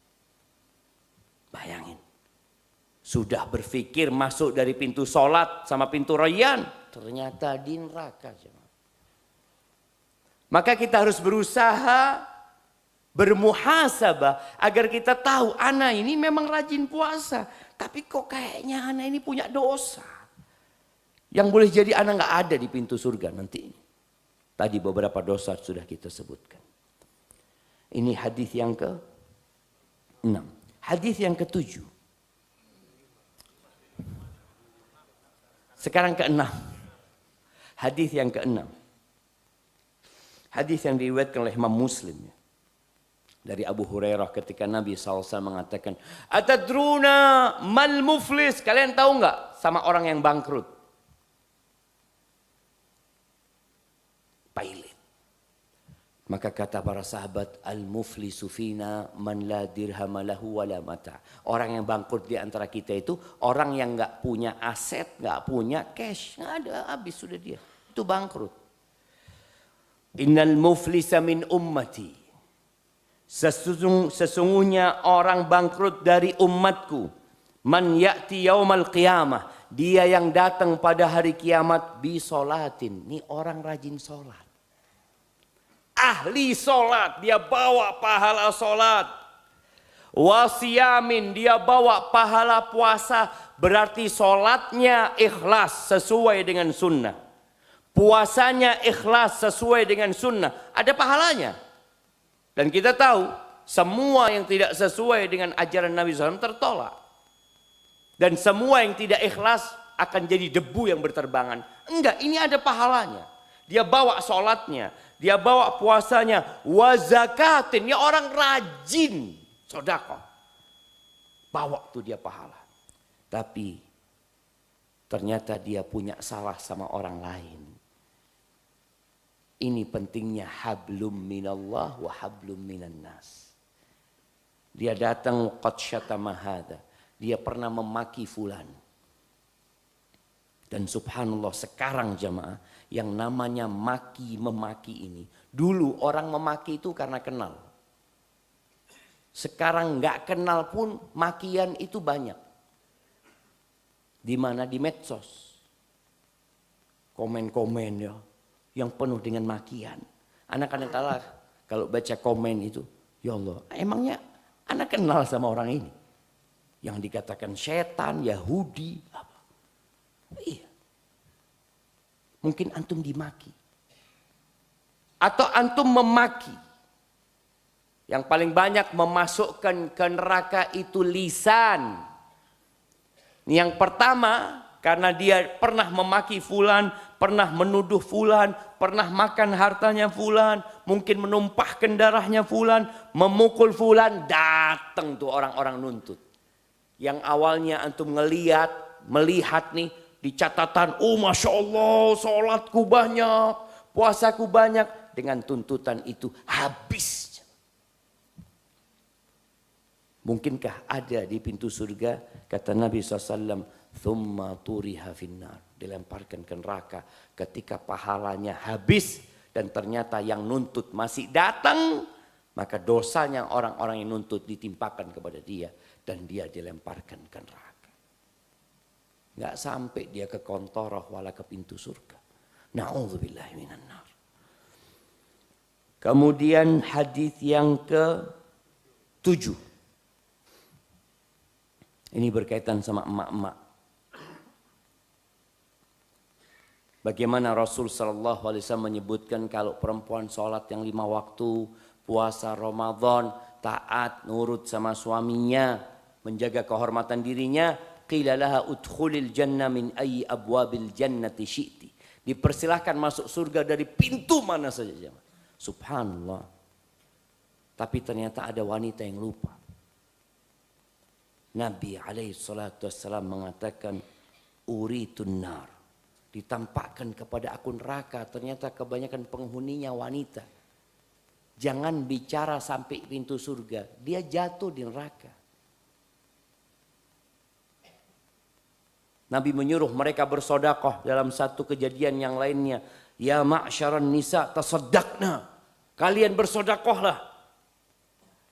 Bayangin. Sudah berpikir masuk dari pintu sholat sama pintu rayyan. Ternyata di neraka. Maka kita harus berusaha bermuhasabah agar kita tahu anak ini memang rajin puasa. Tapi kok kayaknya anak ini punya dosa. Yang boleh jadi anak nggak ada di pintu surga nanti. Tadi beberapa dosa sudah kita sebutkan. Ini hadis yang ke-6. Hadis yang ke-7. Sekarang ke-6. Hadis yang ke-6. Hadis yang diriwayatkan oleh Imam Muslim. Dari Abu Hurairah ketika Nabi SAW mengatakan, Atadruna mal muflis. Kalian tahu nggak sama orang yang bangkrut? Pailit. Maka kata para sahabat, al-muflisu fina man la dirham lahu wala mata. Orang yang bangkrut di antara kita itu orang yang nggak punya aset, nggak punya cash, nggak ada, habis sudah dia. Itu bangkrut. Innal muflisa min ummati. Sesungguhnya orang bangkrut dari umatku. Man ya'ti yaumal qiyamah. Dia yang datang pada hari kiamat bi solatin. Ini orang rajin solat. Ahli solat, dia bawa pahala solat. Wasiyamin, dia bawa pahala puasa. Berarti solatnya ikhlas sesuai dengan sunnah. Puasanya ikhlas sesuai dengan sunnah. Ada pahalanya. Dan kita tahu semua yang tidak sesuai dengan ajaran Nabi SAW tertolak. Dan semua yang tidak ikhlas akan jadi debu yang berterbangan. Enggak, ini ada pahalanya. Dia bawa sholatnya, dia bawa puasanya, wa zakatin. Dia orang rajin sedekah. Bawa tuh dia pahala. Tapi ternyata dia punya salah sama orang lain. Ini pentingnya hablum minallah wa hablum minan nas. Dia datang qad syatama hadza. Dia pernah memaki fulan. Dan subhanallah sekarang jamaah yang namanya maki-memaki ini. Dulu orang memaki itu karena kenal. Sekarang nggak kenal pun makian itu banyak. Di mana? Di medsos. Komen-komen ya. Yang penuh dengan makian. Anak-anak kalah kalau baca komen itu. Ya Allah, emangnya anak kenal sama orang ini? Yang dikatakan setan, Yahudi, apa? Iya. Mungkin antum dimaki. Atau antum memaki. Yang paling banyak memasukkan ke neraka itu lisan. Yang pertama, karena dia pernah memaki fulan, pernah menuduh fulan, pernah makan hartanya fulan, mungkin menumpahkan darahnya fulan, memukul fulan, datang tuh orang-orang nuntut. Yang awalnya antum melihat nih di catatan, oh Masya Allah sholatku banyak, puasaku banyak. Dengan tuntutan itu habis. Mungkinkah ada di pintu surga? Kata Nabi SAW, thumma turiha finnar. Dilemparkan ke neraka ketika pahalanya habis. Dan ternyata yang nuntut masih datang. Maka dosanya orang-orang yang nuntut ditimpakan kepada dia. Dan dia dilemparkan ke neraka. Nggak sampai dia ke kontoroh wala ke pintu surga. Na'udzubillahi minan nar. Kemudian hadis yang ke-7. Ini berkaitan sama emak-emak. Bagaimana Rasul sallallahu alaihi wasallam menyebutkan kalau perempuan sholat yang 5 waktu, puasa Ramadan, taat, nurut sama suaminya, menjaga kehormatan dirinya, qila laha udkhulil jannah min ayyi abwabil jannati syi'ti. Dipersilahkan masuk surga dari pintu mana saja. Subhanallah. Tapi ternyata ada wanita yang lupa. Nabi alaihi salatu wassalam mengatakan uritun nar. Ditampakkan kepada aku neraka. Ternyata kebanyakan penghuninya wanita. Jangan bicara sampai pintu surga. Dia jatuh di neraka. Nabi menyuruh mereka bersedekah dalam satu kejadian yang lainnya. Ya ma'syaran nisa tasaddaqna. Kalian bersedekahlah.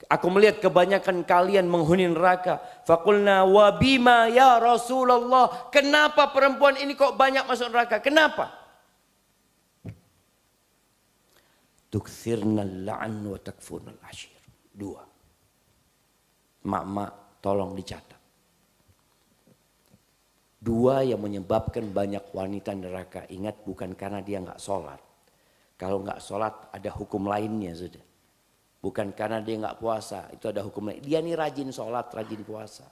Aku melihat kebanyakan kalian menghuni neraka. Faqulna wa bima ya Rasulullah. Kenapa perempuan ini kok banyak masuk neraka? Kenapa? Tukthirna al-la'n wa takfurna al-ashir. 2. Mak-mak tolong dicatat. 2 yang menyebabkan banyak wanita neraka. Ingat bukan karena dia nggak sholat. Kalau nggak sholat ada hukum lainnya sudah. Bukan karena dia nggak puasa. Itu ada hukum lain. Dia ini rajin sholat, rajin puasa.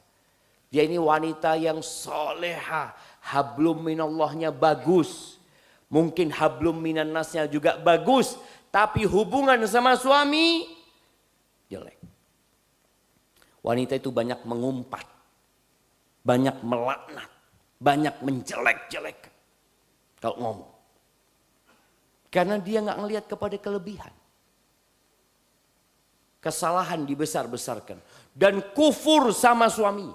Dia ini wanita yang soleha. Hablum minallahnya bagus. Mungkin hablum minan nasnya juga bagus. Tapi hubungan sama suami jelek. Wanita itu banyak mengumpat. Banyak melaknat. Banyak menjelek-jelek kalau ngomong. Karena dia nggak ngelihat kepada kelebihan. Kesalahan dibesar-besarkan. Dan kufur sama suami.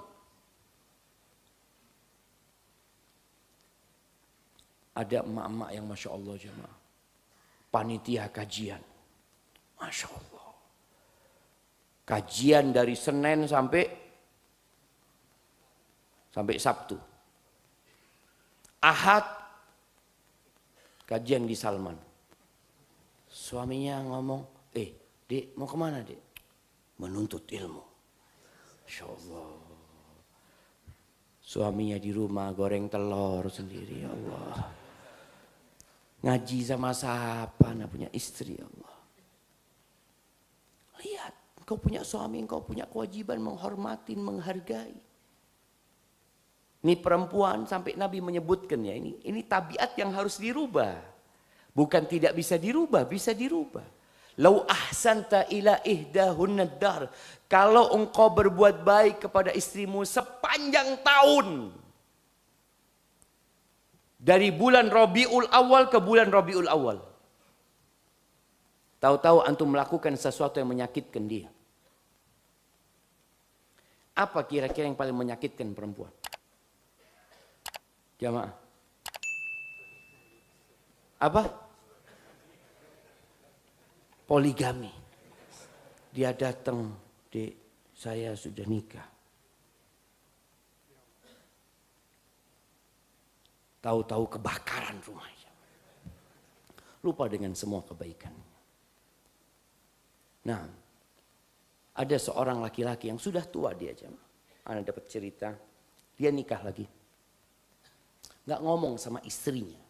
Ada emak-emak yang Masya Allah jemaah. Panitia kajian. Masya Allah. Kajian dari Senin sampai Sabtu. Ahad kajian di Salman. Suaminya ngomong, Dek mau kemana dek? Menuntut ilmu. Masya Allah. Suaminya di rumah goreng telur sendiri ya Allah. Ngaji sama siapa? Nah punya istri ya Allah. Lihat, engkau punya suami, engkau punya kewajiban menghormatin, menghargai. Ini perempuan sampai Nabi menyebutkan ya ini tabiat yang harus dirubah. Bukan tidak bisa dirubah, bisa dirubah. Lau ahsanta ila ihdahunna dahr. Kalau engkau berbuat baik kepada istrimu sepanjang tahun. Dari bulan Rabiul Awal ke bulan Rabiul Awal. Tahu-tahu antum melakukan sesuatu yang menyakitkan dia. Apa kira-kira yang paling menyakitkan perempuan? Jamaah. Apa? Poligami. Dia datang, Dek, saya sudah nikah. Tahu-tahu kebakaran rumahnya. Lupa dengan semua kebaikan. Nah, ada seorang laki-laki yang sudah tua dia jamaah. Ana dapat cerita, dia nikah lagi. Nggak ngomong sama istrinya.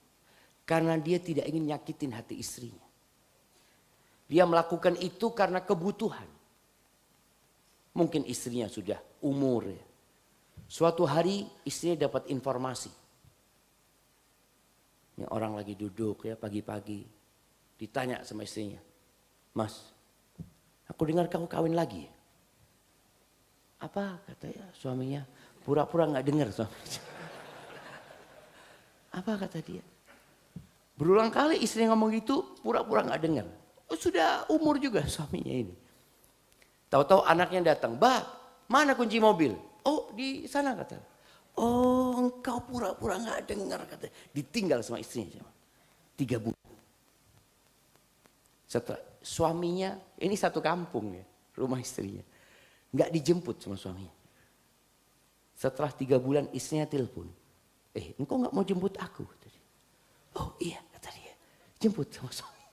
Karena dia tidak ingin nyakitin hati istrinya. Dia melakukan itu karena kebutuhan. Mungkin istrinya sudah umur. Ya. Suatu hari istrinya dapat informasi. Ini orang lagi duduk ya pagi-pagi. Ditanya sama istrinya. Mas, aku dengar kamu kawin lagi. Apa katanya suaminya? Pura-pura nggak dengar suaminya. Apa kata dia? Berulang kali istrinya ngomong gitu, pura-pura nggak dengar. Oh, sudah umur juga suaminya ini. Tahu-tahu anaknya datang, "Bah, mana kunci mobil?" "Oh, di sana," kata. "Oh, engkau pura-pura nggak dengar," kata. Ditinggal sama istrinya. 3 bulan. suaminya, ini satu kampung ya, rumah istrinya. Nggak dijemput sama suaminya. Setelah 3 bulan istrinya telepon. Engkau nggak mau jemput aku? Oh iya, kata dia. Jemput sama suami.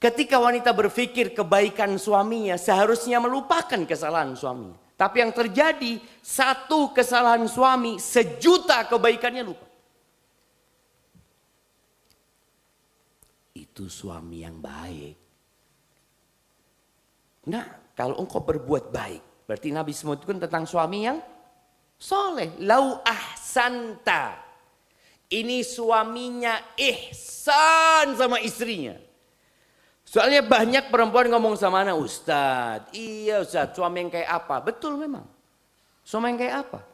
Ketika wanita berpikir kebaikan suaminya, seharusnya melupakan kesalahan suaminya. Tapi yang terjadi, 1 kesalahan suami, 1.000.000 kebaikannya lupa. Itu suami yang baik. Nah, kalau engkau berbuat baik, berarti Nabi semua itu kan tentang suami yang soleh. Lau ahsanta. Ini suaminya ihsan sama istrinya. Soalnya banyak perempuan ngomong sama anak, Ustadz, iya Ustadz, suami yang kayak apa? Betul memang. Suami yang kayak apa?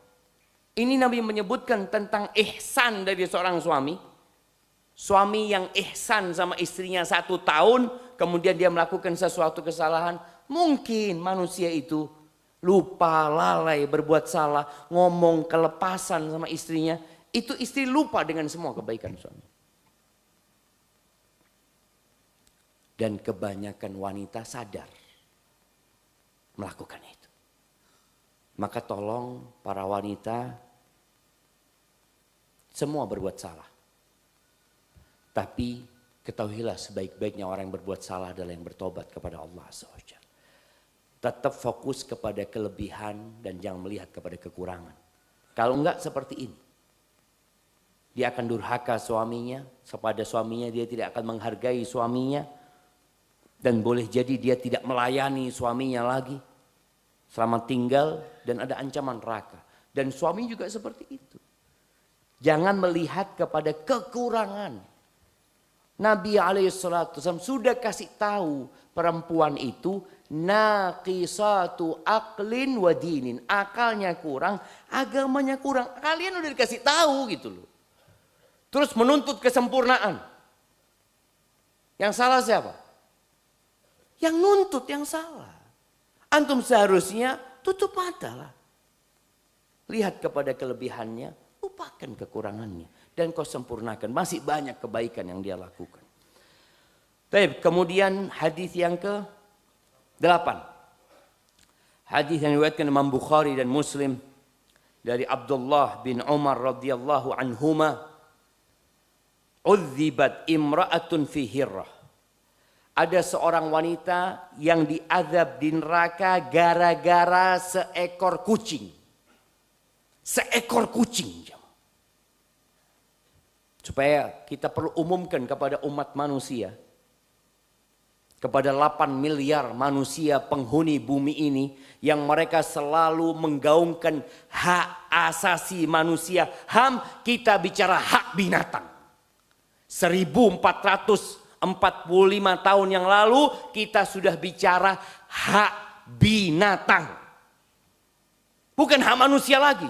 Ini Nabi menyebutkan tentang ihsan dari seorang suami. Suami yang ihsan sama istrinya 1 tahun, kemudian dia melakukan sesuatu kesalahan. Mungkin manusia itu lupa, lalai, berbuat salah, ngomong kelepasan sama istrinya. Itu istri lupa dengan semua kebaikan suami. Dan kebanyakan wanita sadar melakukan itu. Maka tolong para wanita, semua berbuat salah. Tapi ketahuilah sebaik-baiknya orang yang berbuat salah adalah yang bertobat kepada Allah SWT. Tetap fokus kepada kelebihan dan jangan melihat kepada kekurangan. Kalau enggak seperti ini. Dia akan durhaka suaminya, kepada suaminya dia tidak akan menghargai suaminya. Dan boleh jadi dia tidak melayani suaminya lagi selama tinggal dan ada ancaman neraka. Dan suami juga seperti itu. Jangan melihat kepada kekurangan. Nabi SAW sudah kasih tahu perempuan itu naqisatu aqlin wa dinin. Akalnya kurang, agamanya kurang. Kalian udah dikasih tahu gitu loh. Terus menuntut kesempurnaan. Yang salah siapa? Yang nuntut yang salah. Antum seharusnya tutup mata lah. Lihat kepada kelebihannya, lupakan kekurangannya. Dan kau sempurnakan. Masih banyak kebaikan yang dia lakukan. Baik, kemudian hadis yang ke-8. Hadis yang diriwayatkan Imam Bukhari dan Muslim. Dari Abdullah bin Umar radhiyallahu anhuma. Udzibat imra'atun fi hirrah. Ada seorang wanita yang diazab di neraka gara-gara seekor kucing. Seekor kucing. Supaya kita perlu umumkan kepada umat manusia. Kepada 8 miliar manusia penghuni bumi ini. Yang mereka selalu menggaungkan hak asasi manusia. HAM, kita bicara hak binatang. 1445 tahun yang lalu kita sudah bicara hak binatang. Bukan hak manusia lagi.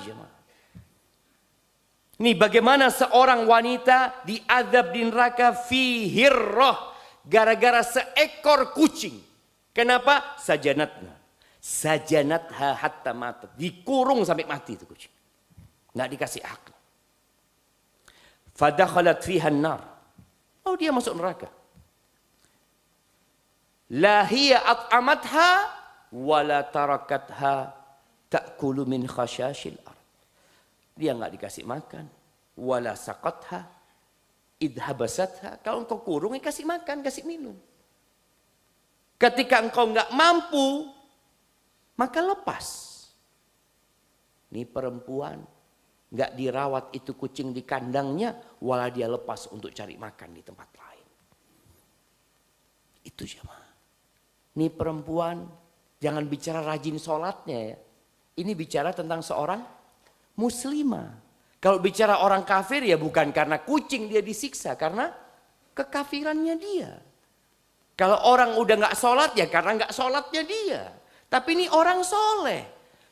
Ini bagaimana seorang wanita diazab di neraka fi hirrah. Gara-gara seekor kucing. Kenapa? Sajanatna. Sajanatha hatta matat. Dikurung sampai mati itu kucing. Nggak dikasih hak. Fadakhalat fiha an-nar. Oh, dia masuk neraka. La hiya at'amatha wa la tarakatha ta'kulu min khashashil ard. Dia enggak dikasih makan, wala saqatha idhabasatha. Kalau engkau kurung, kasih makan, kasih minum. Ketika engkau enggak mampu, maka lepas. Ini perempuan enggak dirawat itu kucing di kandangnya, wala dia lepas untuk cari makan di tempat lain. Itu jemaah. Ini perempuan jangan bicara rajin sholatnya ya. Ini bicara tentang seorang muslimah. Kalau bicara orang kafir ya bukan karena kucing dia disiksa. Karena kekafirannya dia. Kalau orang udah gak sholat ya karena gak sholatnya dia. Tapi ini orang soleh.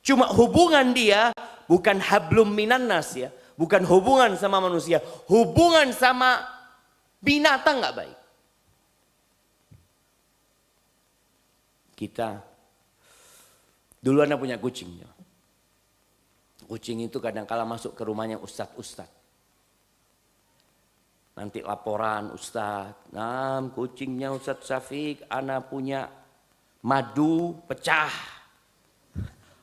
Cuma hubungan dia bukan hablum minannas ya. Bukan hubungan sama manusia. Hubungan sama binatang gak baik. Kita dulu anak punya kucing. Kucing itu kadang kala masuk ke rumahnya ustadz-ustadz. Nanti laporan Ustadz, nah kucingnya Ustadz Syafiq, ana punya madu pecah.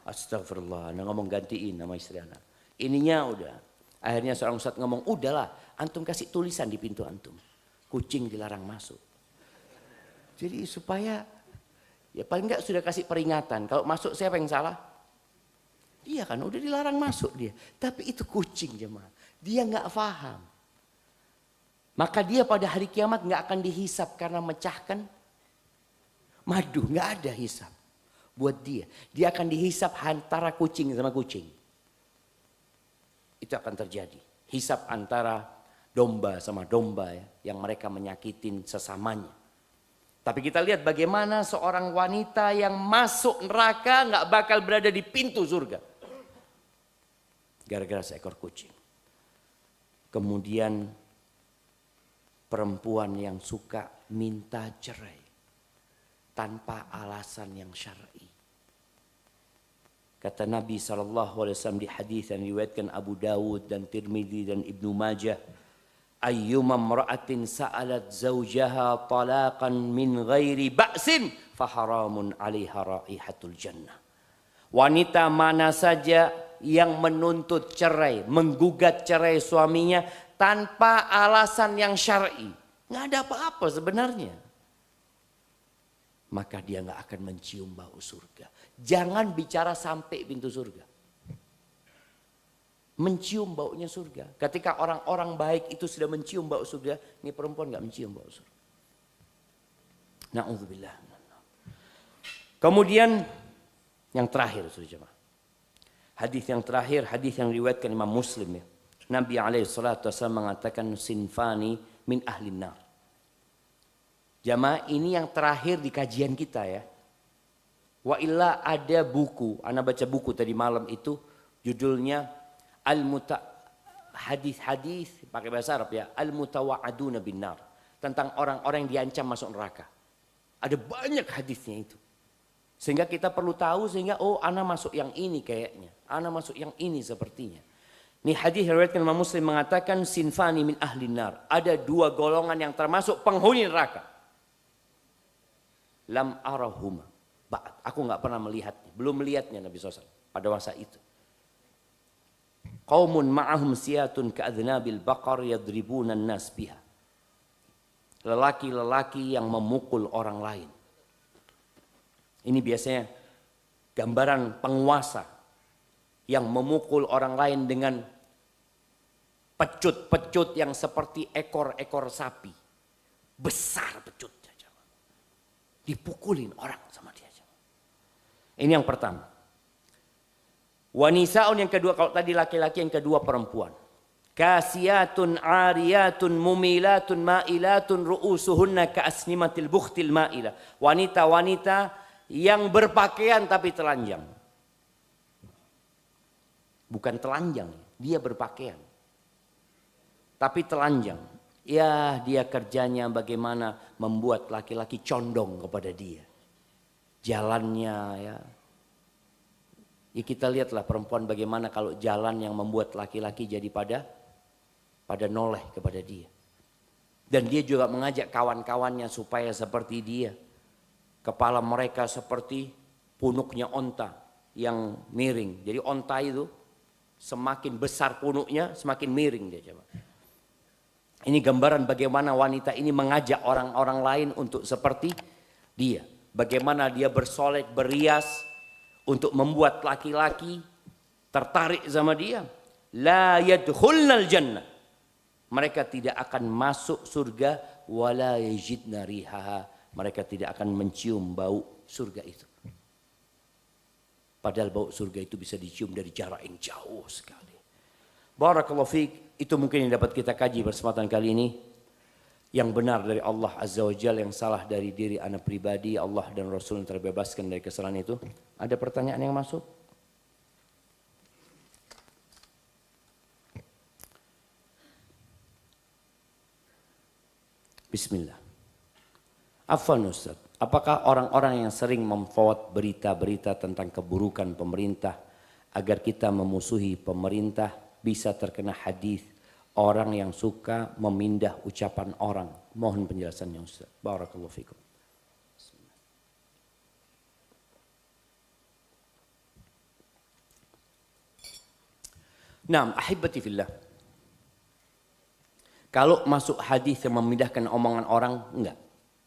Astagfirullah, ana ngomong gantiin nama istri ana. Ininya udah. Akhirnya seorang Ustadz ngomong, udahlah antum kasih tulisan di pintu antum. Kucing dilarang masuk. Jadi supaya, ya paling enggak sudah kasih peringatan. Kalau masuk siapa yang salah? Dia kan udah dilarang masuk dia. Tapi itu kucing jemaah. Dia enggak paham. Maka dia pada hari kiamat nggak akan dihisap karena mecahkan madu, nggak ada hisap buat dia. Dia akan dihisap antara kucing sama kucing. Itu akan terjadi. Hisap antara domba sama domba ya, yang mereka menyakitin sesamanya. Tapi kita lihat bagaimana seorang wanita yang masuk neraka nggak bakal berada di pintu surga. Gara-gara seekor kucing. Kemudian perempuan yang suka minta cerai tanpa alasan yang syar'i. Kata Nabi SAW di hadis yang diriwayatkan Abu Dawud dan Tirmidzi dan Ibnu Majah, ayyuma imra'atin sa'alat zawjaha talaqan min ghairi ba'sin faharamun 'alaiha raihatul jannah. Wanita mana saja yang menuntut cerai, menggugat cerai suaminya tanpa alasan yang syar'i, nggak ada apa-apa sebenarnya, maka dia nggak akan mencium bau surga. Jangan bicara sampai pintu surga, mencium baunya surga. Ketika orang-orang baik itu sudah mencium bau surga, ini perempuan nggak mencium bau surga. Na'udzubillah. Kemudian yang terakhir, hadis yang terakhir, hadis yang diriwayatkan Imam Muslim ya. Nabi SAW mengatakan sinfani min ahlin nar. Jamaah, ini yang terakhir di kajian kita ya. Wa illa ada buku, ana baca buku tadi malam itu judulnya hadis-hadis pakai bahasa Arab ya, al-mutawa'aduna bin nar, tentang orang-orang yang diancam masuk neraka. Ada banyak hadisnya itu. Sehingga kita perlu tahu sehingga oh ana masuk yang ini kayaknya, ana masuk yang ini sepertinya. Ini hadis riwayat Imam Muslim mengatakan sinfani min ahli nar. Ada dua golongan yang termasuk penghuni neraka. Lam arahuma ba'd. Aku nggak pernah melihatnya. Belum melihatnya Nabi SAW pada masa itu. Qaumun ma'ahum siyatun ka'adhnabil baqar yadribuna an-nas biha. Lelaki-lelaki yang memukul orang lain. Ini biasanya gambaran penguasa yang memukul orang lain dengan pecut-pecut yang seperti ekor-ekor sapi. Besar pecutnya. Dipukulin orang sama dia. Ini yang pertama. Wanisaun yang kedua, kalau tadi laki-laki, yang kedua perempuan. Kasiyatun ariyatun mumilatun ma'ilatun ru'usuhunna ka'asnimatil bukhtil ma'ilah. Wanita-wanita yang berpakaian tapi telanjang. Bukan telanjang, dia berpakaian. Tapi telanjang. Ya, dia kerjanya bagaimana membuat laki-laki condong kepada dia. Jalannya ya. Ya kita lihatlah perempuan bagaimana kalau jalan yang membuat laki-laki jadi pada noleh kepada dia. Dan dia juga mengajak kawan-kawannya supaya seperti dia. Kepala mereka seperti punuknya onta yang miring. Jadi onta itu semakin besar punuknya semakin miring dia coba. Ini gambaran bagaimana wanita ini mengajak orang-orang lain untuk seperti dia. Bagaimana dia bersolek, berias untuk membuat laki-laki tertarik sama dia. La yadkhulnal jannah. Mereka tidak akan masuk surga wala yajidna rihaha. Mereka tidak akan mencium bau surga itu. Padahal bau surga itu bisa dicium dari jarak yang jauh sekali. Barakallahu fiik. Itu mungkin yang dapat kita kaji bersempatan kali ini. Yang benar dari Allah Azza wa Jalla, yang salah dari diri anak pribadi. Allah dan Rasul yang terbebaskan dari kesalahan itu. Ada pertanyaan yang masuk? Bismillah. Afwan Ustaz, apakah orang-orang yang sering memforward berita-berita tentang keburukan pemerintah agar kita memusuhi pemerintah bisa terkena hadis orang yang suka memindah ucapan orang. Mohon penjelasannya Ustaz. Barakallahu fikum. Naam, ahibati fillah. Kalau masuk hadis yang memindahkan omongan orang, enggak.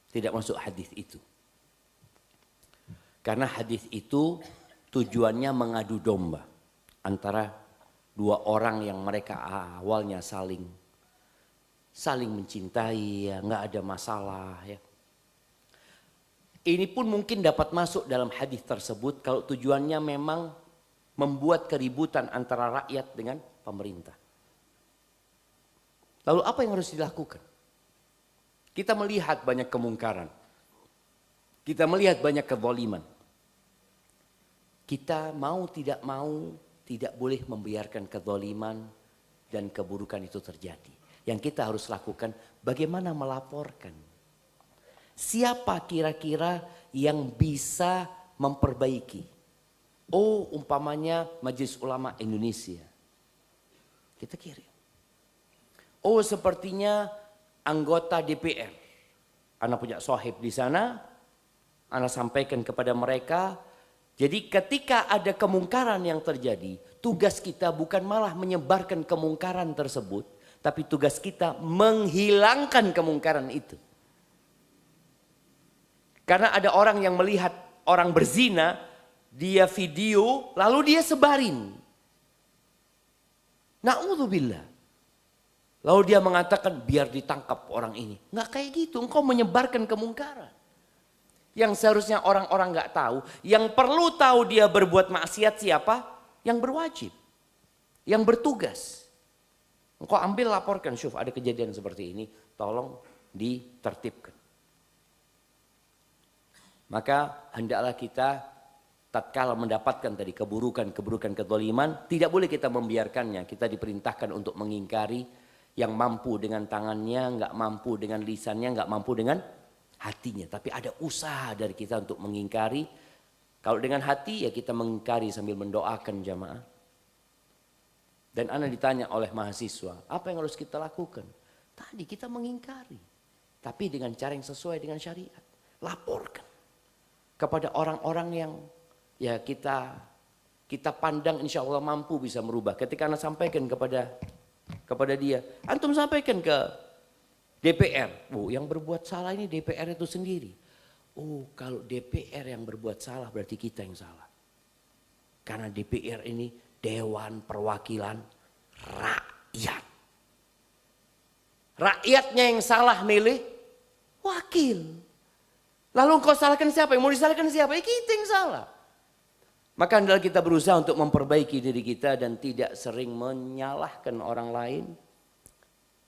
Tidak masuk hadis itu. Karena hadis itu tujuannya mengadu domba antara dua orang yang mereka awalnya saling mencintai, ya, enggak ada masalah, ya. Ini pun mungkin dapat masuk dalam hadis tersebut kalau tujuannya memang membuat keributan antara rakyat dengan pemerintah. Lalu apa yang harus dilakukan? Kita melihat banyak kemungkaran. Kita melihat banyak kezaliman. Kita mau tidak boleh membiarkan kezaliman dan keburukan itu terjadi. Yang kita harus lakukan bagaimana melaporkan. Siapa kira-kira yang bisa memperbaiki? Oh, umpamanya Majelis Ulama Indonesia. Kita kirim. Oh, sepertinya anggota DPR. Anak punya sohib di sana. Anak sampaikan kepada mereka. Jadi ketika ada kemungkaran yang terjadi, tugas kita bukan malah menyebarkan kemungkaran tersebut, tapi tugas kita menghilangkan kemungkaran itu. Karena ada orang yang melihat orang berzina, dia video, lalu dia sebarin. Na'udzubillah. Lalu dia mengatakan biar ditangkap orang ini. Nggak kayak gitu, engkau menyebarkan kemungkaran. Yang seharusnya orang-orang nggak tahu, yang perlu tahu dia berbuat maksiat siapa? Yang berwajib, yang bertugas. Engkau ambil laporkan, syuf ada kejadian seperti ini, tolong ditertibkan. Maka hendaklah kita tatkala mendapatkan tadi keburukan kezaliman, tidak boleh kita membiarkannya. Kita diperintahkan untuk mengingkari yang mampu dengan tangannya, nggak mampu dengan lisannya, nggak mampu dengan hatinya. Tapi ada usaha dari kita untuk mengingkari. Kalau dengan hati ya kita mengingkari sambil mendoakan jamaah. Dan ana ditanya oleh mahasiswa, apa yang harus kita lakukan? Tadi kita mengingkari. Tapi dengan cara yang sesuai dengan syariat. Laporkan kepada orang-orang yang ya kita pandang insya Allah mampu bisa merubah. Ketika anak sampaikan kepada dia, antum sampaikan ke DPR. Oh, yang berbuat salah ini DPR itu sendiri. Oh, kalau DPR yang berbuat salah berarti kita yang salah. Karena DPR ini Dewan Perwakilan Rakyat. Rakyatnya yang salah milih wakil. Lalu engkau salahkan siapa? Yang mau disalahkan siapa? Ya kita yang salah. Maka adalah kita berusaha untuk memperbaiki diri kita dan tidak sering menyalahkan orang lain.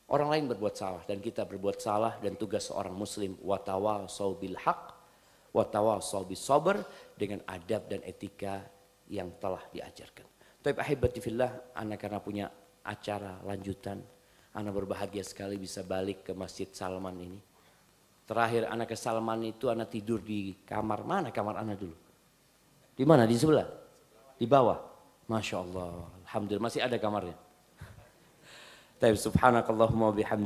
Orang lain berbuat salah dan kita berbuat salah, dan tugas seorang muslim watawasau bil haq watawasau bis sabr, dengan adab dan etika yang telah diajarkan. Tapi ahibati fillah, ana karena punya acara lanjutan, ana berbahagia sekali bisa balik ke Masjid Salman ini. Terakhir ana ke Salman itu ana tidur di kamar, mana kamar ana dulu? Di mana? Di sebelah? Di bawah? Masya Allah. Alhamdulillah masih ada kamarnya. Subhanakallahumma wa bihamdika.